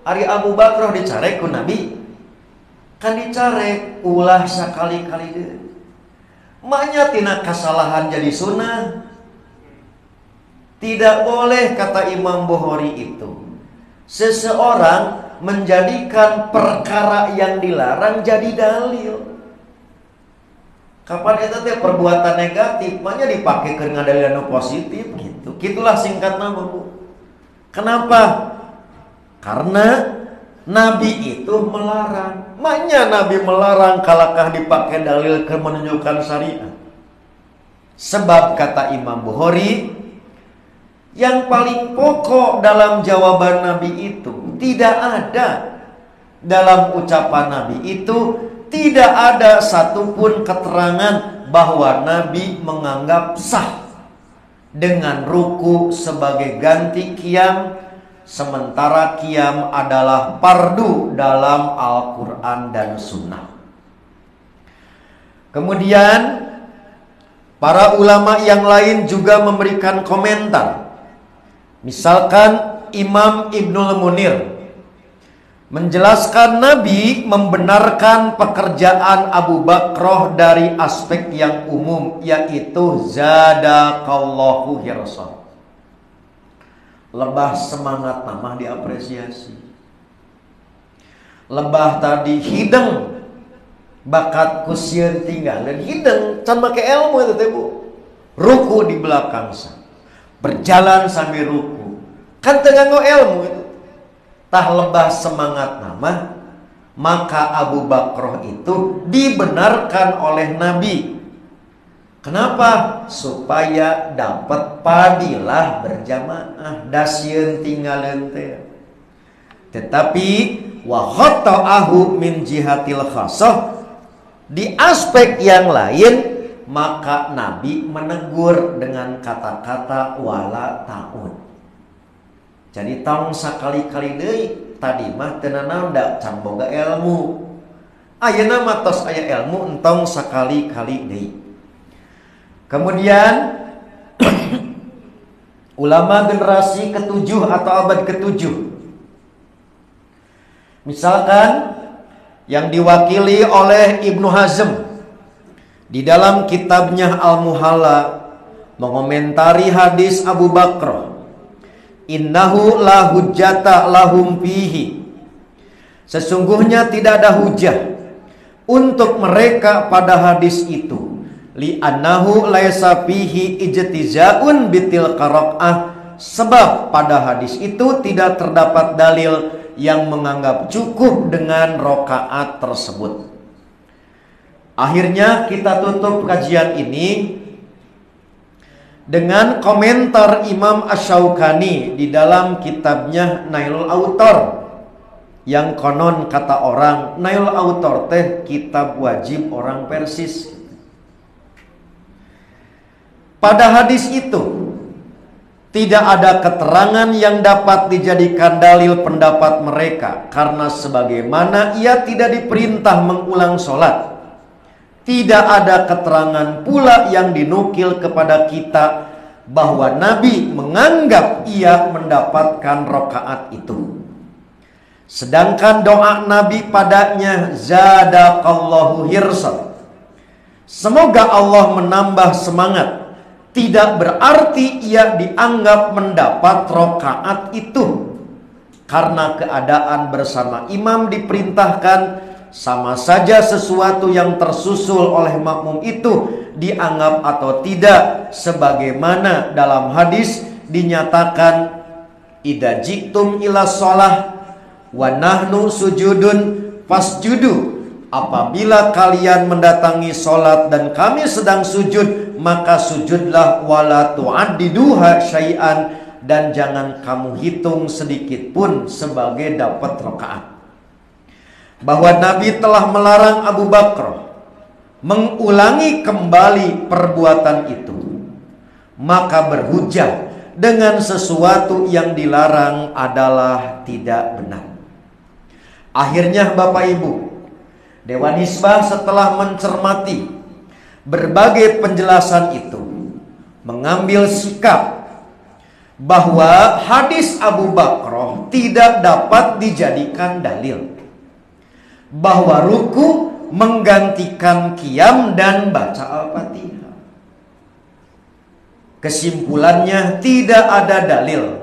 ari Abu Bakrah dicarek ku Nabi, kan dicarek ulah sakali-kali deh. Manya tina kesalahan jadi sunnah. Tidak boleh kata Imam Bukhari itu seseorang menjadikan perkara yang dilarang jadi dalil. Kapan itu teh perbuatan negatif makanya dipakai ke ngadalilan positif gitu. Gitulah singkatnya Bu. Kenapa? Karena Nabi itu melarang. Makanya Nabi melarang kalakah dipakai dalil ke menunjukkan syariat. Sebab kata Imam Bukhari, yang paling pokok dalam jawaban Nabi itu tidak ada dalam ucapan Nabi itu tidak ada satupun keterangan bahwa Nabi menganggap sah dengan ruku sebagai ganti qiyam, sementara qiyam adalah fardu dalam Al-Quran dan Sunnah. Kemudian para ulama yang lain juga memberikan komentar. Misalkan Imam Ibnul Munir menjelaskan Nabi membenarkan pekerjaan Abu Bakroh dari aspek yang umum, yaitu zadakallahu hirsan. Lebah semangat namah diapresiasi. Lebah tadi hideng bakat kusieun tinggalan hideng can make ilmu itu teh Bu. Ruku di belakang sa. Berjalan sambil ruku. Kan teu nganggo ilmu itu. Tah lebah semangat nama, maka Abu Bakroh itu dibenarkan oleh Nabi. Kenapa? Supaya dapat padilah berjamaah dasieun tinggalan teh. Tetapi wa khata'ahu min jihatil khassah, di aspek yang lain maka Nabi menegur dengan kata-kata wala ta'ud. Jadi tong sakali-kali deui tadi mah teu naon da can boga ilmu. Ayeuna mah tos aya ilmu entong sakali-kali deui. Kemudian ulama generasi ke-7 atau abad ke-7. Misalkan yang diwakili oleh Ibnu Hazm di dalam kitabnya Al-Muhalla mengomentari hadis Abu Bakr, innahu la hujjata lahum fihi, sesungguhnya tidak ada hujah untuk mereka pada hadis itu, li annahu laisa fihi ijtizaun bitil qara'ah, sebab pada hadis itu tidak terdapat dalil yang menganggap cukup dengan rokaat tersebut. Akhirnya kita tutup kajian ini dengan komentar Imam Asy-Syaukani di dalam kitabnya Nailul Autor, yang konon kata orang Nailul Autor teh kitab wajib orang Persis. Pada hadis itu tidak ada keterangan yang dapat dijadikan dalil pendapat mereka, karena sebagaimana ia tidak diperintah mengulang sholat, tidak ada keterangan pula yang dinukil kepada kita bahwa Nabi menganggap ia mendapatkan rokaat itu. Sedangkan doa Nabi padanya zadakallahu hirsan, semoga Allah menambah semangat, tidak berarti ia dianggap mendapat rokaat itu. Karena keadaan bersama imam diperintahkan, sama saja sesuatu yang tersusul oleh makmum itu dianggap atau tidak, sebagaimana dalam hadis dinyatakan idza jitum ila shalah wa nahnu sujudun fasjudu, apabila kalian mendatangi salat dan kami sedang sujud, maka sujudlah, wala tu'addiduha syai'an, dan jangan kamu hitung sedikit pun sebagai dapat rakaat. Bahwa Nabi telah melarang Abu Bakar mengulangi kembali perbuatan itu, maka berhujah dengan sesuatu yang dilarang adalah tidak benar. Akhirnya Bapak Ibu, Dewan Hizbah setelah mencermati berbagai penjelasan itu mengambil sikap bahwa hadis Abu Bakar tidak dapat dijadikan dalil bahwa ruku menggantikan qiyam dan baca Al-Fatihah. Kesimpulannya, tidak ada dalil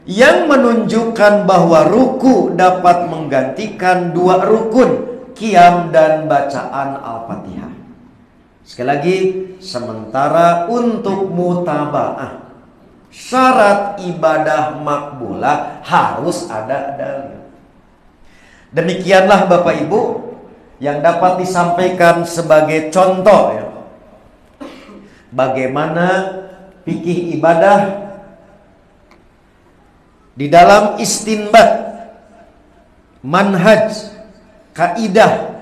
yang menunjukkan bahwa ruku dapat menggantikan dua rukun, qiyam dan bacaan Al-Fatihah. Sekali lagi, sementara untuk mutabaah, syarat ibadah makbulah harus ada dalil. Demikianlah Bapak Ibu yang dapat disampaikan sebagai contoh ya, bagaimana fikih ibadah di dalam istinbat, manhaj, kaidah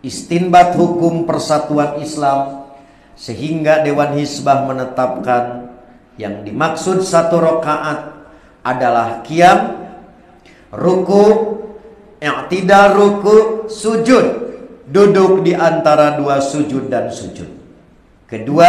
istinbat hukum persatuan Islam, sehingga Dewan Hizbah menetapkan yang dimaksud satu rakaat adalah qiyam, ruku, i'tidal ruku, sujud, duduk di antara dua sujud dan sujud. Kedua,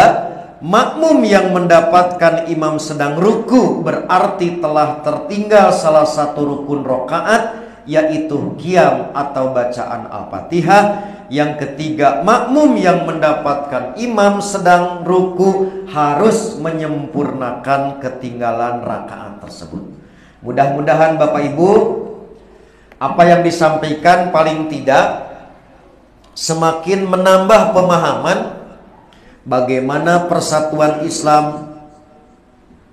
makmum yang mendapatkan imam sedang ruku berarti telah tertinggal salah satu rukun rakaat, yaitu qiyam atau bacaan Al-Fatihah. Yang ketiga, makmum yang mendapatkan imam sedang ruku harus menyempurnakan ketinggalan rakaat tersebut. Mudah-mudahan Bapak Ibu, apa yang disampaikan paling tidak semakin menambah pemahaman bagaimana persatuan Islam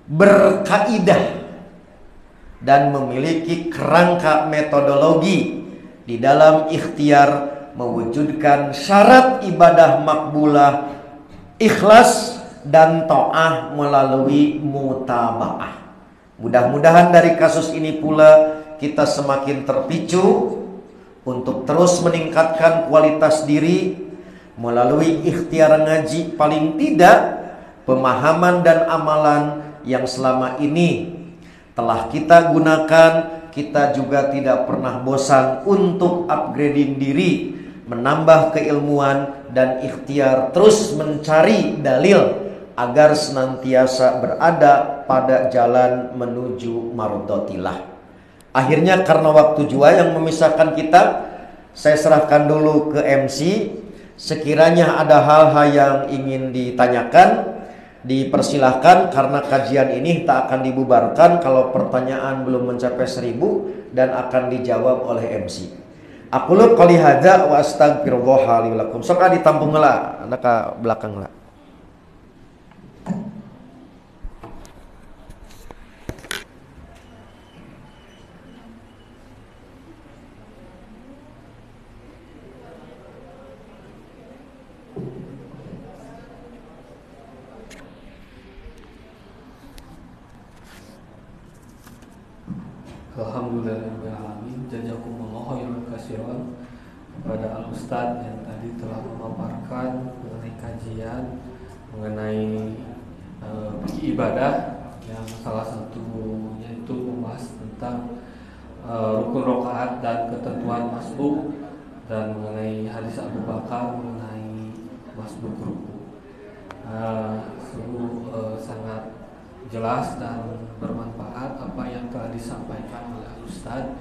berkaidah dan memiliki kerangka metodologi di dalam ikhtiar mewujudkan syarat ibadah makbulah, ikhlas dan ta'ah melalui mutabaah. Mudah-mudahan dari kasus ini pula kita semakin terpicu untuk terus meningkatkan kualitas diri melalui ikhtiar ngaji, paling tidak pemahaman dan amalan yang selama ini telah kita gunakan, kita juga tidak pernah bosan untuk upgrading diri, menambah keilmuan dan ikhtiar terus mencari dalil agar senantiasa berada pada jalan menuju mardhatillah. Akhirnya karena waktu jua yang memisahkan kita, saya serahkan dulu ke MC. Sekiranya ada hal-hal yang ingin ditanyakan, dipersilahkan, karena kajian ini tak akan dibubarkan kalau pertanyaan belum mencapai 1000 dan akan dijawab oleh MC. Aku lu qouli hadza wa astaghfirullah li wa lakum. Sok ditampung heula, anda ka belakang heula. Alhamdulillahirrahmanirrahim. Jazakumullah khairan katsiran kepada Al Ustadz yang tadi telah memaparkan mengenai kajian mengenai ibadah yang salah satunya itu membahas tentang rukun rakaat dan ketentuan masbuk, dan mengenai hadis Abu Bakar mengenai masbuk ruku. Sungguh sangat jelas dan bermanfaat apa yang telah disampaikan oleh Ustadz.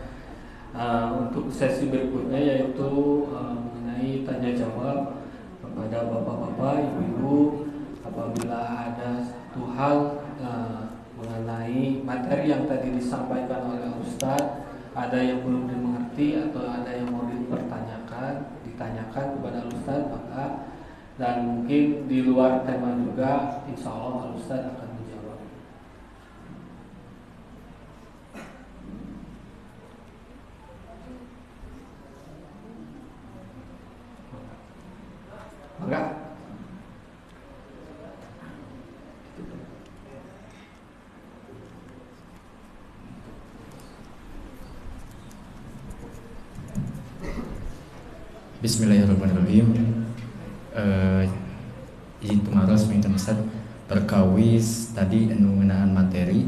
Untuk sesi berikutnya yaitu mengenai tanya jawab kepada bapak-bapak, ibu-ibu, apabila ada satu hal mengenai materi yang tadi disampaikan oleh Ustadz, ada yang belum dimengerti atau ada yang mau ditanyakan kepada Ustadz, maka dan mungkin di luar tema juga, insya Allah Ustadz akan menjawab. Enggak? Bismillahirrahmanirrahim. Izin tumaros minta Ustaz perkawis tadi ngeunaan materi,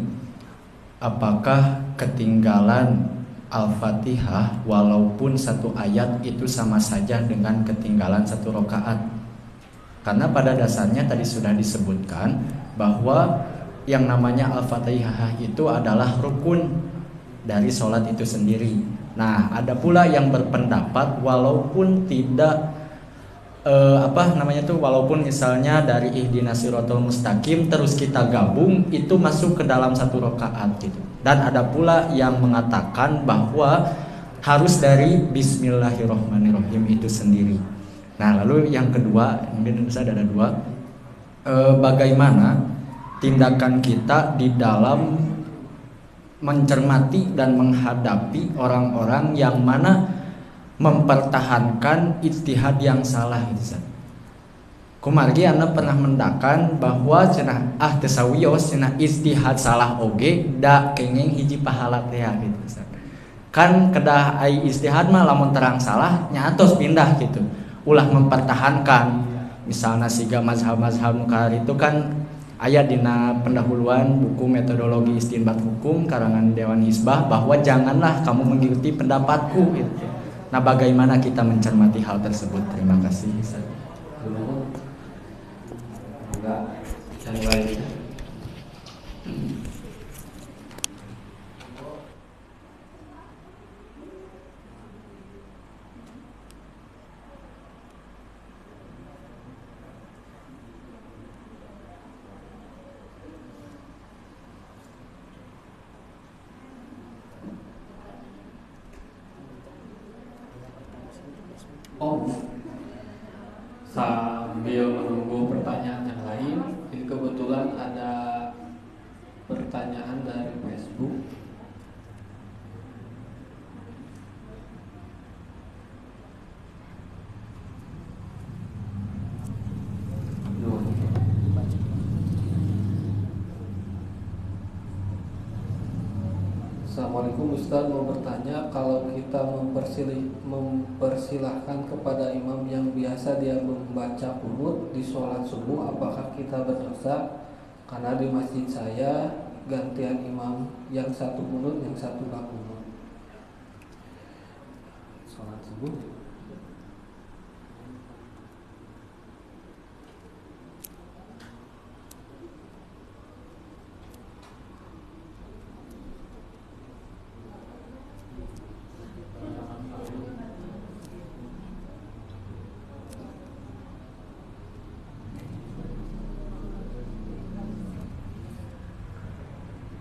apakah ketinggalan Al-Fatihah walaupun satu ayat itu sama saja dengan ketinggalan satu rakaat? Karena pada dasarnya tadi sudah disebutkan bahwa yang namanya Al-Fatihah itu adalah rukun dari sholat itu sendiri. Nah, ada pula yang berpendapat walaupun tidak walaupun misalnya dari ihdinas siratal mustaqim terus kita gabung itu masuk ke dalam satu rakaat gitu. Dan ada pula yang mengatakan bahwa harus dari bismillahirrahmanirrahim itu sendiri. Nah, lalu yang kedua, mungkin saya ada dua, bagaimana tindakan kita di dalam mencermati dan menghadapi orang-orang yang mana mempertahankan ijtihad yang salah gitu. Kumargi anda pernah mendakan bahwa cenah tesawios cenah ijtihad salah oge da kenging hiji pahala teh gitu. Kan kedah ai ijtihad mah lamun terang salah nyatos pindah gitu. Ulah mempertahankan misalnya siga mazhab-mazhab nukar itu kan aya dina pendahuluan buku metodologi istinbat hukum karangan Dewan Hizbah bahwa janganlah kamu mengikuti pendapatku gitu. Nah, bagaimana kita mencermati hal tersebut? Terima kasih. Enggak, yang lainnya. Oh, sambil menunggu pertanyaan yang lain, ini kebetulan ada pertanyaan dari Facebook. Assalamualaikum Ustaz, mau bertanya, kalau kita mempersilahkan kepada imam yang biasa dia membaca qunut di sholat subuh, apakah kita berdosa? Karena di masjid saya gantian imam, yang satu qunut, yang satu gak qunut sholat subuh.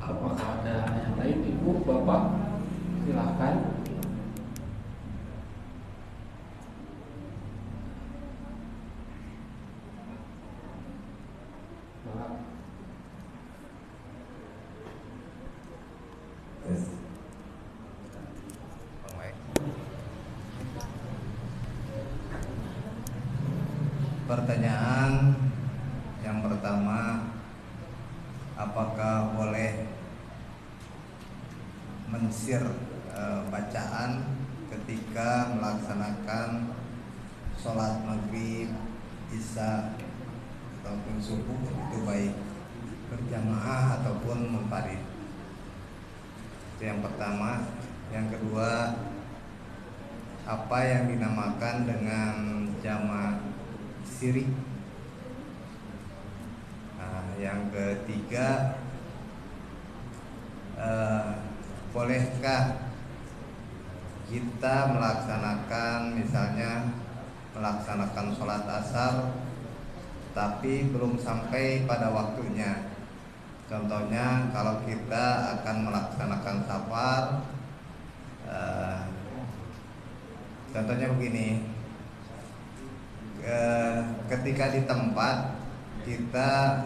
Apakah ada yang lain, Ibu, Bapak? Silahkan. Bapak. Pertanyaan yang pertama, apakah boleh mensir bacaan ketika melaksanakan sholat maghrib, isya ataupun subuh, itu baik berjamaah ataupun munfarid? Itu yang pertama. Yang kedua, apa yang dinamakan dengan jama' siri? Nah, yang ketiga, bolehkah kita melaksanakan sholat asar tapi belum sampai pada waktunya? Contohnya, kalau kita akan melaksanakan safar, contohnya begini, ketika di tempat kita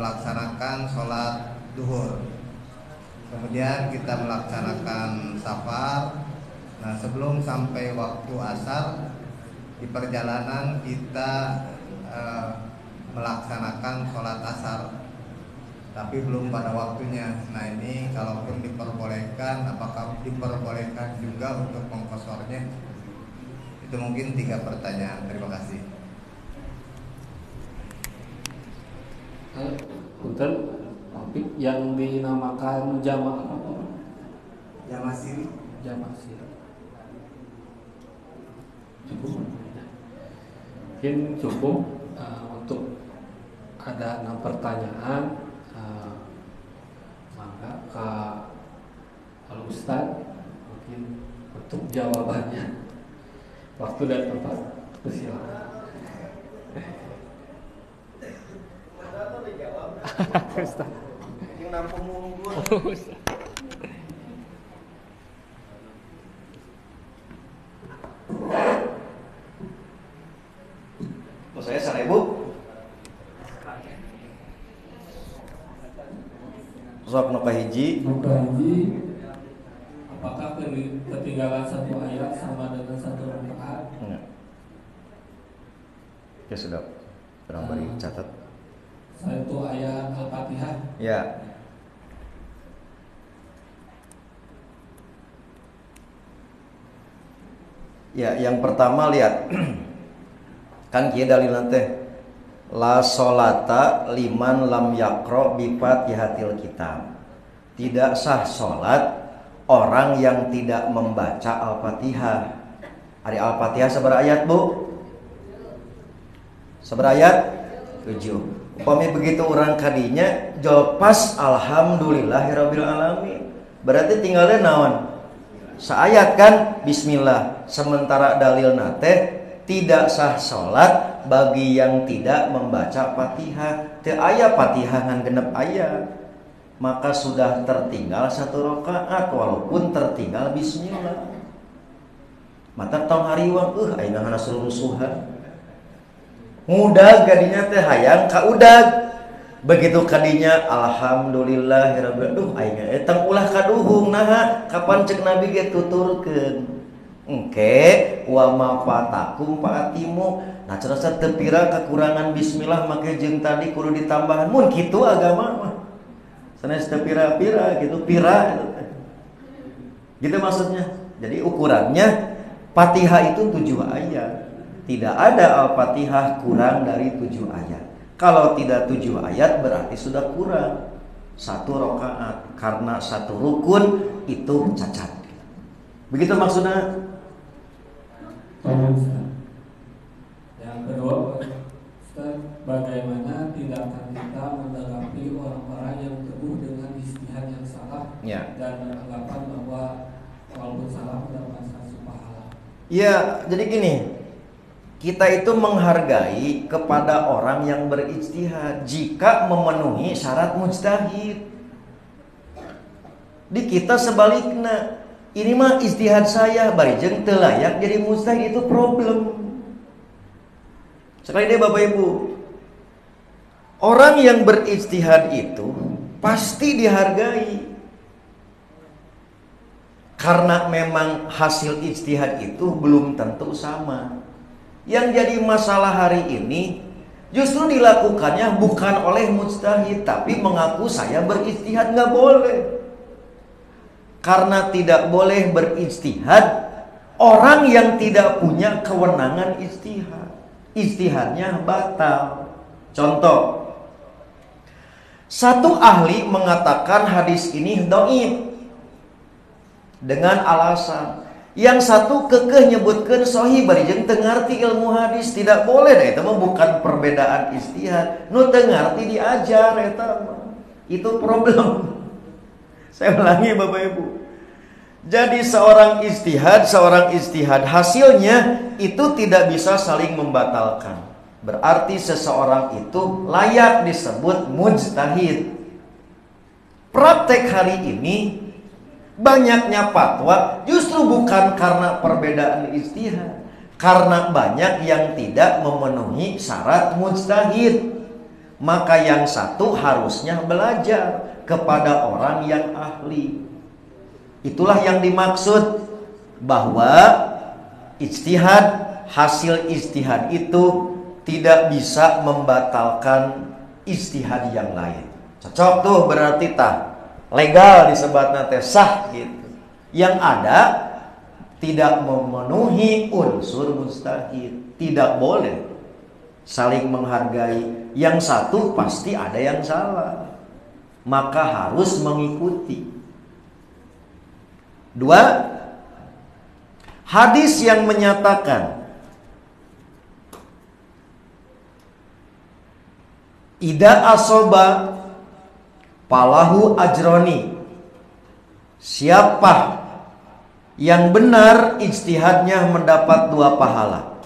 melaksanakan sholat duhur, kemudian kita melaksanakan safar. Nah, sebelum sampai waktu asar, di perjalanan kita melaksanakan sholat asar tapi belum pada waktunya. Nah, ini kalaupun diperbolehkan, apakah diperbolehkan juga untuk mengkosornya? Itu mungkin 3 pertanyaan. Terima kasih. Punten, topik yang dinamakan jamaah apa? Jamaah siri. Jamaah siri. Cukup. Mungkin cukup untuk ada 6 pertanyaan. Maka Al Ustaz mungkin untuk jawabannya, waktu dan tempat, silakan. Ustaz. Yang nampung mulu. Oh, saya 1000. Sok nu kahiji. Apakah ketinggalan satu ayat sama dengan satu rakaat? Enggak. Ya sudah. Orang bari catat. Satu ayat Al-Fatihah. Ya. Ya, yang pertama lihat. Kan kieu dalilna teh. La sholata liman lam yaqra bi Fatihatil Kitab. Tidak sah sholat orang yang tidak membaca Al-Fatihah. Ari Al-Fatihah sabar ayat, Bu? Sabar ayat? 7. Upami begitu orang kadinya jawab pas alhamdulillahirabbil alamin. Berarti tinggalnya naon? Saayat kan bismillah. Sementara dalilna teh tidak sah sholat bagi yang tidak membaca Fatihah. Teu aya Fatihah ngan genep aya, maka sudah tertinggal 1 rakaat walaupun tertinggal bismillah. mata tong hariwang aing ngahana surusuhan ngudag gadinya teh hayang ka udag begitu kadinya alhamdulillahirabbil aing eta ulah kaduhung naha kapan cek nabi ge tuturkeun engke wa mafatakum faatimu nah cerasa teu pira kekurangan bismillah make jeung tadi kudu ditambahan mun kitu agama mah sanes teu pira-pira gitu pira gitu maksudnya. Jadi ukurannya Fatihah itu 7 ayat. Tidak ada Al-Fatihah kurang dari 7 ayat. Kalau tidak 7 ayat berarti sudah kurang 1 rakaat karena 1 rukun itu cacat. Begitu maksudnya. Yang kedua, Ustaz, bagaimana tindakan kita menanggapi orang-orang yang teguh dengan ijtihad yang salah dan beranggapan bahwa walaupun salah mendapat satu pahala. Ya, jadi gini, kita itu menghargai kepada orang yang berijtihad jika memenuhi syarat mujtahid. Di kita sebaliknya, ini mah ijtihad saya, barijeng teu layak jadi mujtahid, itu problem. Sekali deh Bapak Ibu, orang yang berijtihad itu pasti dihargai. Karena memang hasil ijtihad itu belum tentu sama. Yang jadi masalah hari ini justru dilakukannya bukan oleh mujtahid, tapi mengaku saya berijtihad. Nggak boleh. Karena tidak boleh berijtihad orang yang tidak punya kewenangan ijtihad. Ijtihadnya batal. Contoh, satu ahli mengatakan hadis ini dhaif dengan alasan, yang satu kekeh nyebutkeun sahih barijeng teu ngarti ilmu hadis. Tidak boleh dah, eta mah bukan perbedaan ijtihad, nu teu ngarti diajar eta mah. Itu problem. Saya ulangi Bapak Ibu. Jadi seorang ijtihad hasilnya itu tidak bisa saling membatalkan. Berarti seseorang itu layak disebut mujtahid. Praktek hari ini banyaknya fatwa justru bukan karena perbedaan ijtihad, karena banyak yang tidak memenuhi syarat mujtahid. Maka yang satu harusnya belajar kepada orang yang ahli. Itulah yang dimaksud bahwa ijtihad, hasil ijtihad itu tidak bisa membatalkan ijtihad yang lain. Cocok tuh berarti legal disebutna teh sah gitu. Yang ada tidak memenuhi unsur mujtahid. Tidak boleh saling menghargai. Yang satu pasti ada yang salah, maka harus mengikuti. 2, hadis yang menyatakan ida asoba falahu ajroni, siapa yang benar ijtihadnya mendapat 2 pahala.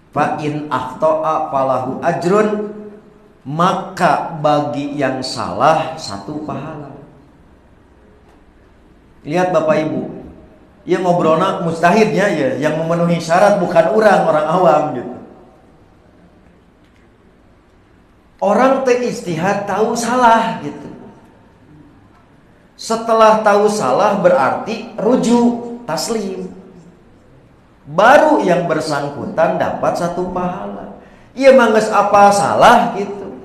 Fa in akhta'a falahu ajrun, maka bagi yang salah 1 pahala. Lihat Bapak Ibu, ya ngobrolna mujtahidnya ya, yang memenuhi syarat, bukan orang awam gitu. Orang teh ijtihad tahu salah gitu. Setelah tahu salah berarti rujuk, taslim. Baru yang bersangkutan dapat 1 pahala. Iya mangges apa salah gitu.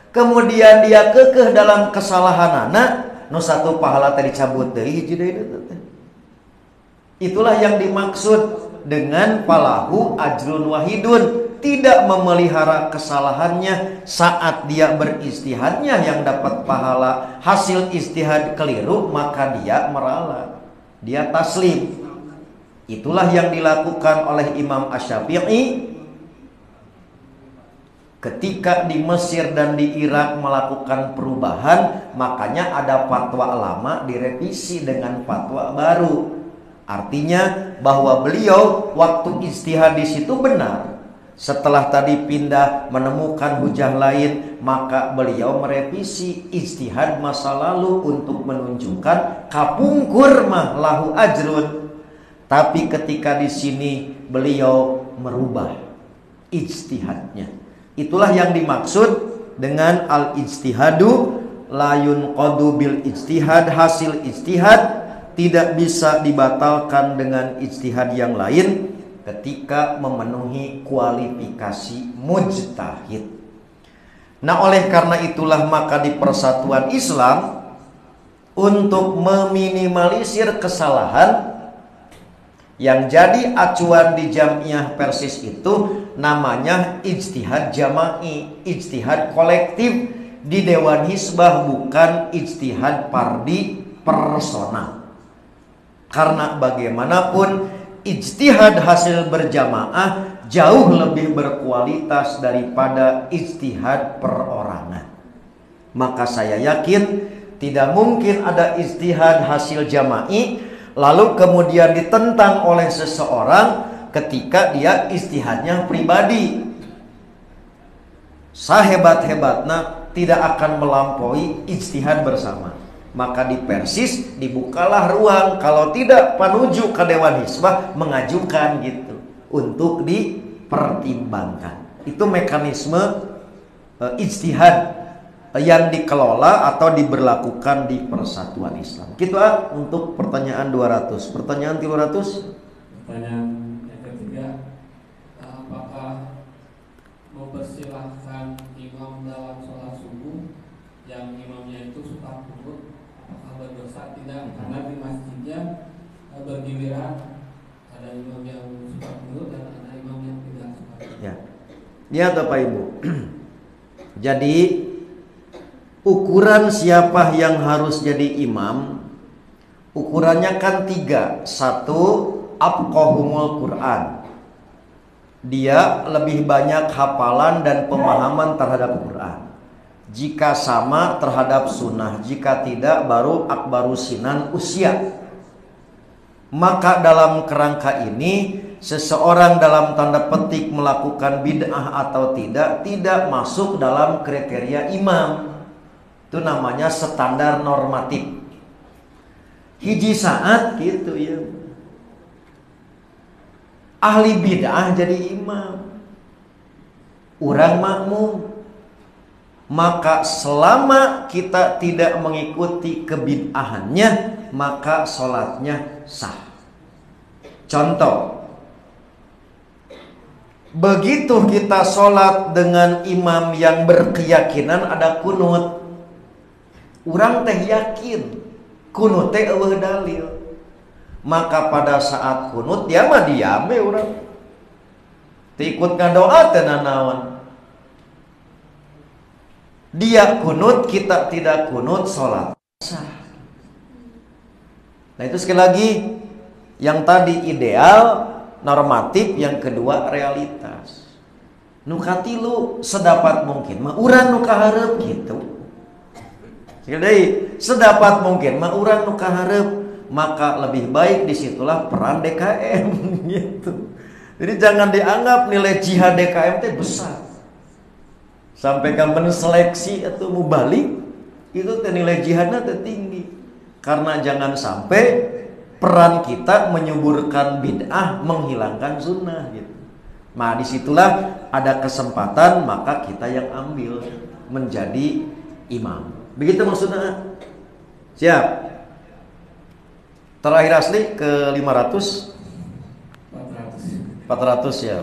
Kemudian dia kekeh dalam kesalahanana, nu 1 pahala tadi cabut deui hiji deui. Itulah yang dimaksud dengan falahu ajrun wahidun. Tidak memelihara kesalahannya saat dia berijtihadnya yang dapat pahala. Hasil ijtihad keliru maka dia meralat, dia taslim. Itulah yang dilakukan oleh Imam Asy-Syafi'i ketika di Mesir dan di Irak melakukan perubahan. Makanya ada fatwa lama direvisi dengan fatwa baru. Artinya bahwa beliau waktu ijtihad di situ benar. Setelah tadi pindah menemukan hujah lain, maka beliau merevisi ijtihad masa lalu untuk menunjukkan kapungkur mah lahu ajrun. Tapi ketika di sini beliau merubah ijtihadnya. Itulah yang dimaksud dengan al-ijtihadu la yunqadu bil ijtihad. Hasil ijtihad tidak bisa dibatalkan dengan ijtihad yang lain ketika memenuhi kualifikasi mujtahid. Nah, oleh karena itulah maka di persatuan Islam untuk meminimalisir kesalahan, yang jadi acuan di Jamiah Persis itu namanya ijtihad jama'i, ijtihad kolektif di Dewan Hizbah, bukan ijtihad pardi personal. Karena bagaimanapun ijtihad hasil berjamaah jauh lebih berkualitas daripada ijtihad perorangan. Maka saya yakin tidak mungkin ada ijtihad hasil jama'i lalu kemudian ditentang oleh seseorang ketika dia ijtihadnya pribadi. Sahebat-hebatnya tidak akan melampaui ijtihad bersama. Maka di Persis dibukalah ruang, kalau tidak panuju ke Dewan Hizbah mengajukan gitu untuk dipertimbangkan. Itu mekanisme ijtihad yang dikelola atau diberlakukan di persatuan Islam. Gitu untuk pertanyaan 200. Pertanyaan 300. Pertanyaan yang ketiga, apakah mempersilahkan imam dalam sholat subuh yang imamnya itu suka kunut, apakah berdosa? Tidak, karena di masjidnya bergiliran, ada imam yang suka kunut dan ada imam yang tidak suka kunut. Ya, lihat Bapak Ibu. Jadi ukuran siapa yang harus jadi imam, ukurannya kan 3. 1, afqahumul Quran. Dia lebih banyak hafalan dan pemahaman terhadap Quran. Jika sama terhadap sunnah, jika tidak baru akbaru sinan usia. Maka dalam kerangka ini seseorang dalam tanda petik melakukan bid'ah atau tidak masuk dalam kriteria imam. Itu namanya standar normatif. Hiji saat gitu ya, ahli bid'ah jadi imam, urang makmum. Maka selama kita tidak mengikuti kebid'ahannya, maka sholatnya sah. Contoh, begitu kita sholat dengan imam yang berkeyakinan ada kunut, urang teh yakin kunut teh eueuh dalil, maka pada saat kunut dia mah diam we urang teu ikut ngadoa teh nanaon. Dia kunut, kita tidak kunut, sholat sah. Nah itu sekali lagi, yang tadi ideal normatif, yang kedua realitas. Nu katilu sedapat mungkin mah urang nu kahareup gitu. Jadi sedapat mungkin mah urang nu kahareup, maka lebih baik disitulah peran DKM gitu. Jadi jangan dianggap nilai jihad DKM teh besar. Sampai kapan seleksi atau mubalik itu nilai jihadnya tinggi. Karena jangan sampai peran kita menyuburkan bid'ah, menghilangkan sunnah gitu. Nah disitulah ada kesempatan, maka kita yang ambil menjadi imam. Begitu maksudnya. Siap. Terakhir asli ke 500 400 ya.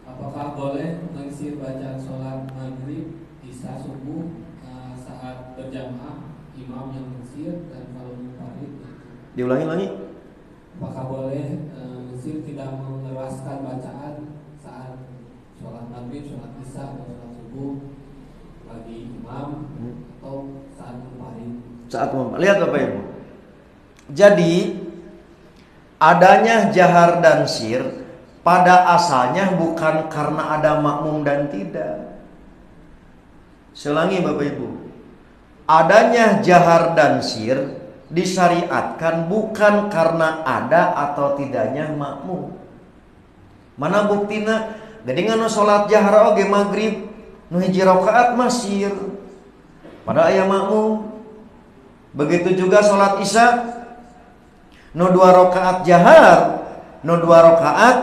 Apakah boleh mengisi bacaan sholat maghrib, isya, subuh saat berjamaah imam yang mengisi, dan kalau munfarid? Diulangi lagi. Apakah boleh mengisi tidak mengeraskan bacaan saat sholat maghrib, sholat isya, atau sholat subuh bagi imam, atau saat munfarid? Saat munfarid. Lihat Bapak Ibu. Jadi adanya jahar dan sir pada asalnya bukan karena ada makmum dan tidak. Selangi Bapak Ibu, adanya jahar dan sir disyariatkan bukan karena ada atau tidaknya makmum. Mana buktina? Jadi nganu sholat jahar oge maghrib nu hiji rakaat masir pada aya makmum. Begitu juga sholat isya Nu 2 rakaat jahar, nu 2 rakaat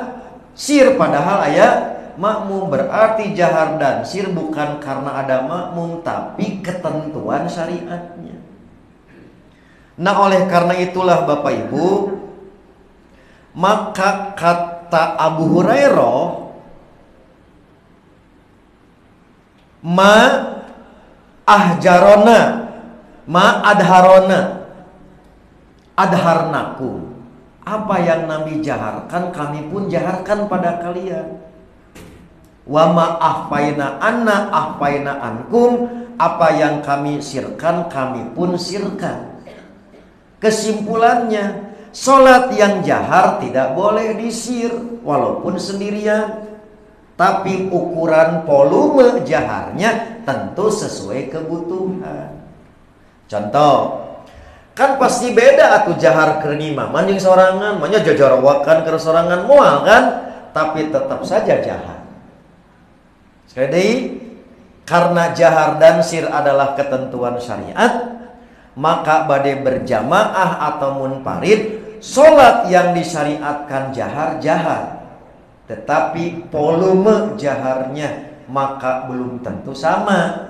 sir, padahal aya makmum. Berarti jahar dan sir bukan karena ada makmum, tapi ketentuan syariatnya. Nah, oleh karena itulah Bapak Ibu, maka kata Abu Hurairah, ma ahjarona ma adharnakum, apa yang Nabi jaharkan kami pun jaharkan pada kalian. Wa ma ahfaina anna ahfaina ankum, apa yang kami sirkan kami pun sirkan. Kesimpulannya, sholat yang jahar tidak boleh disir walaupun sendirian, tapi ukuran volume jaharnya tentu sesuai kebutuhan. Contoh, kan pasti beda atuh jahar keur imam jeung sorangan, manya jajarawakan keur sorangan moal kan, tapi tetap saja jahar. Sekali deui, karena jahar dan sir adalah ketentuan syariat, maka bade berjamaah atau munfarid, salat yang disyariatkan jahar, tetapi volume jaharnya maka belum tentu sama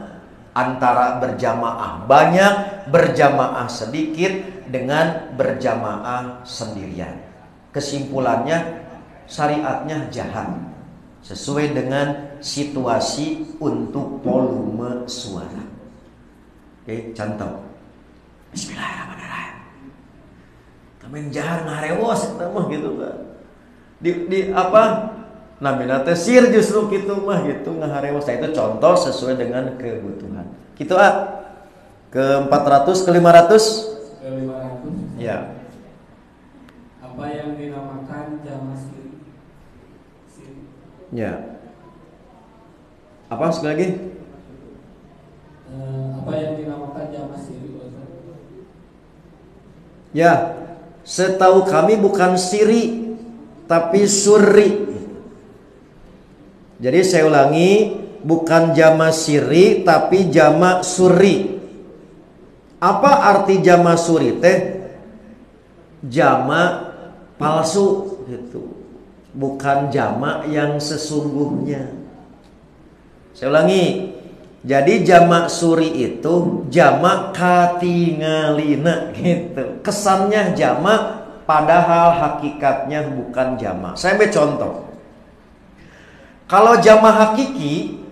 antara berjamaah banyak, berjamaah sedikit, dengan berjamaah sendirian. Kesimpulannya, syariatnya jahar sesuai dengan situasi untuk volume suara. Oke, contoh. Bismillahirrahmanirrahim. Tamen jahar ngarewos eta mah gitu kan. Di apa? Namina teh sir justru kitu mah gitu ngaharewos. Itu contoh sesuai dengan kebutuhan. Kitu ke 400 ke 500? Ke 500. Ya. Apa yang dinamakan jama siri? Ya. Apa sekali lagi? Apa yang dinamakan jama siri? Ya, setahu kami bukan siri, tapi surri. Jadi saya ulangi, bukan jama siri, tapi jama surri. Apa arti jama suri teh? Jama palsu gitu, bukan jama yang sesungguhnya. Saya ulangi. Jadi jamak suri itu jamak katingalina gitu. Kesannya jamak padahal hakikatnya bukan jamak. Saya ambil contoh. Kalau jamak hakiki,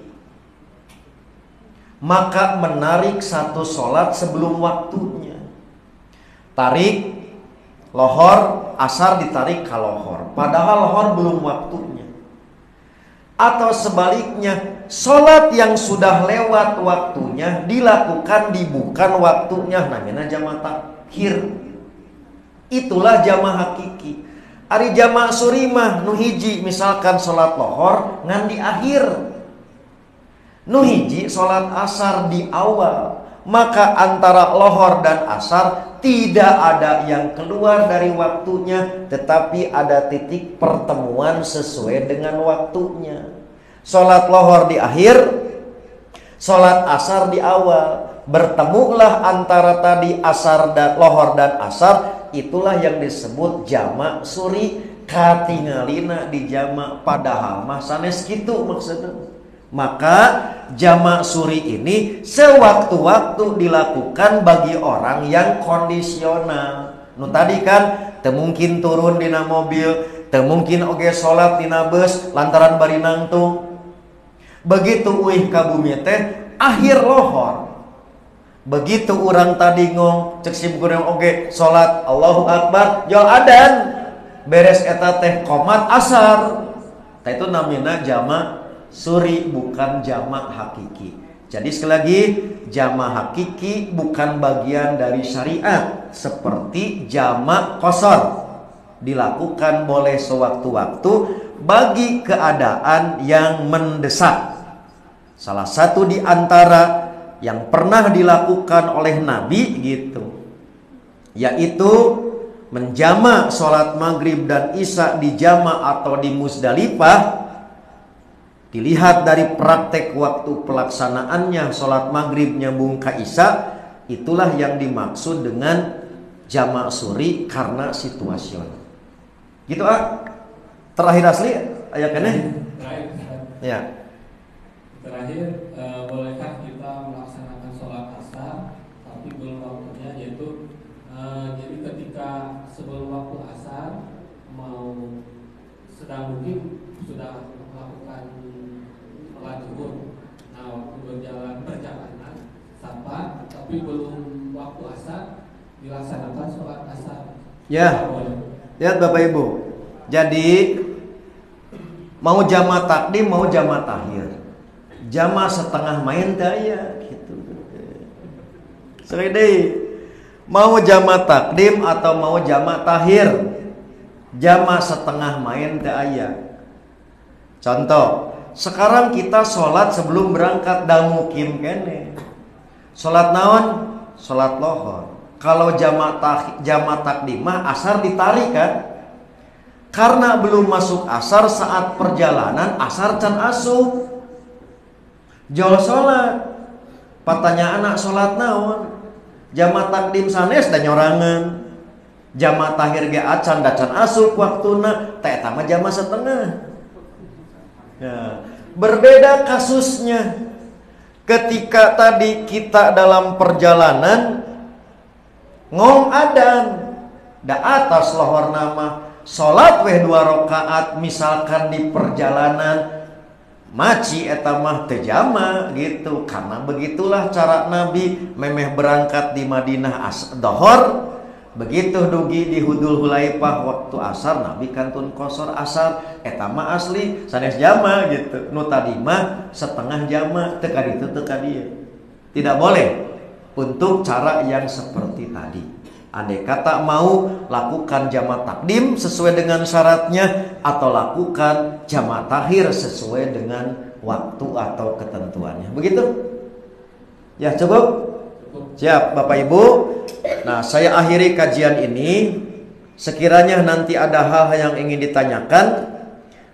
maka menarik satu sholat sebelum waktunya. Tarik lohor, asar ditarik ke lohor, padahal lohor belum waktunya. Atau sebaliknya, sholat yang sudah lewat waktunya dilakukan di bukan waktunya, namanya jamak takhir. Itulah jamak hakiki. Ari jamak suri mah nu hiji misalkan sholat lohor ngan di akhir, nu hiji sholat asar di awal, maka antara lohor dan asar tidak ada yang keluar dari waktunya, tetapi ada titik pertemuan sesuai dengan waktunya. Sholat lohor di akhir, sholat asar di awal, bertemulah antara tadi asar dan lohor dan asar. Itulah yang disebut jamak suri. Katingalina di jamak padahal mah sanes kitu maksudnya. Maka jamak suri ini sewaktu-waktu dilakukan bagi orang yang kondisional. Nu tadi kan teu mungkin turun dina mobil, teu mungkin oge salat dina bus lantaran bari nangtung. Begitu uih ka bumi teh akhir lohor. Begitu orang tadi ngong cek simkureung oge salat Allahu Akbar jol adan beres eta teh qomat asar. Tah itu namina jamak suri bukan jamak hakiki. Jadi sekali lagi, jamak hakiki bukan bagian dari syariat, seperti jamak qasar dilakukan boleh sewaktu-waktu bagi keadaan yang mendesak. Salah satu di antara yang pernah dilakukan oleh Nabi gitu, yaitu menjamak sholat maghrib dan isya di jamak atau di Musdalifah. Dilihat dari praktek waktu pelaksanaannya, sholat maghrib nyambung ke isya, itulah yang dimaksud dengan jamak suri karena situasional. Gitu Terakhir asli aya keneh. Terakhir, Ya. Bolehkah kita melaksanakan sholat asar tapi belum waktunya, yaitu jadi ketika sebelum waktu asar mau sedang mungkin sudah melakukan sholat zuhur, nah waktu perjalanan sabar tapi belum waktu asar dilaksanakan sholat asar. Ya. Lihat Bapak Ibu. Jadi mau jamaah takdim mau jamaah takhir. Jamaah setengah main daya gitu. Sekali deui. Mau jamaah takdim atau mau jamaah takhir. Jamaah setengah main daya. Contoh, sekarang kita sholat sebelum berangkat da mukim kene. Sholat naon? Sholat lohor. Kalau jamaah takdimah asar ditarik kan? Karena belum masuk asar saat perjalanan asar can asup. Jol sholat. Patanya anak sholat naon? Jamaah takdim sanes dan nyorangan. Jamaah tahir ge acan da can asup waktuna, teh eta mah jamaah setengah. Ya, berbeda kasusnya. Ketika tadi kita dalam perjalanan ngong adan da atas lohor nama salat weh 2 rakaat misalkan di perjalanan maci eta mah teu jama gitu, karena begitulah cara Nabi memeh berangkat di Madinah dohor, begitu dugi di Hudul Hulaifah waktu asar Nabi kantun kosor asar eta mah asli sanes jama gitu, nu tadi mah setengah jama teu ka ditu teu ka dieu. Tidak boleh untuk cara yang seperti tadi. Andai kata mau lakukan jamaah takdim sesuai dengan syaratnya atau lakukan jamaah takhir sesuai dengan waktu atau ketentuannya. Begitu? Ya, cukup? Siap Bapak Ibu. Nah, saya akhiri kajian ini. Sekiranya nanti ada hal yang ingin ditanyakan,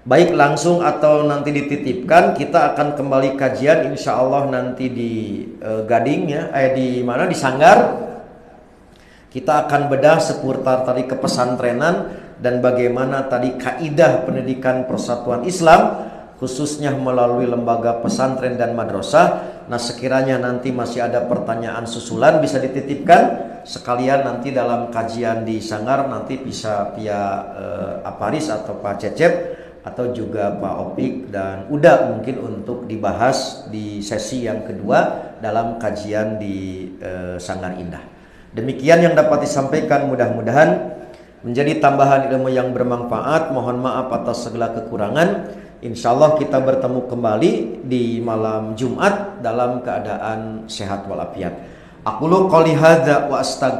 baik langsung atau nanti dititipkan, kita akan kembali kajian insya Allah nanti di Gading ya, di mana, di Sanggar. Kita akan bedah seputar tadi kepesantrenan dan bagaimana tadi kaidah pendidikan persatuan Islam khususnya melalui lembaga pesantren dan madrasah. Nah, sekiranya nanti masih ada pertanyaan susulan bisa dititipkan sekalian nanti dalam kajian di Sanggar, nanti bisa via Aparis atau Pak Cecep atau juga Pak Opik dan Uda mungkin untuk dibahas di sesi yang kedua dalam kajian di Sanggar Indah. Demikian yang dapat disampaikan, mudah-mudahan menjadi tambahan ilmu yang bermanfaat. Mohon maaf atas segala kekurangan. Insya Allah kita bertemu kembali di malam Jumat dalam keadaan sehat walafiat. Aqulu qouli hadza wa astagfirullah.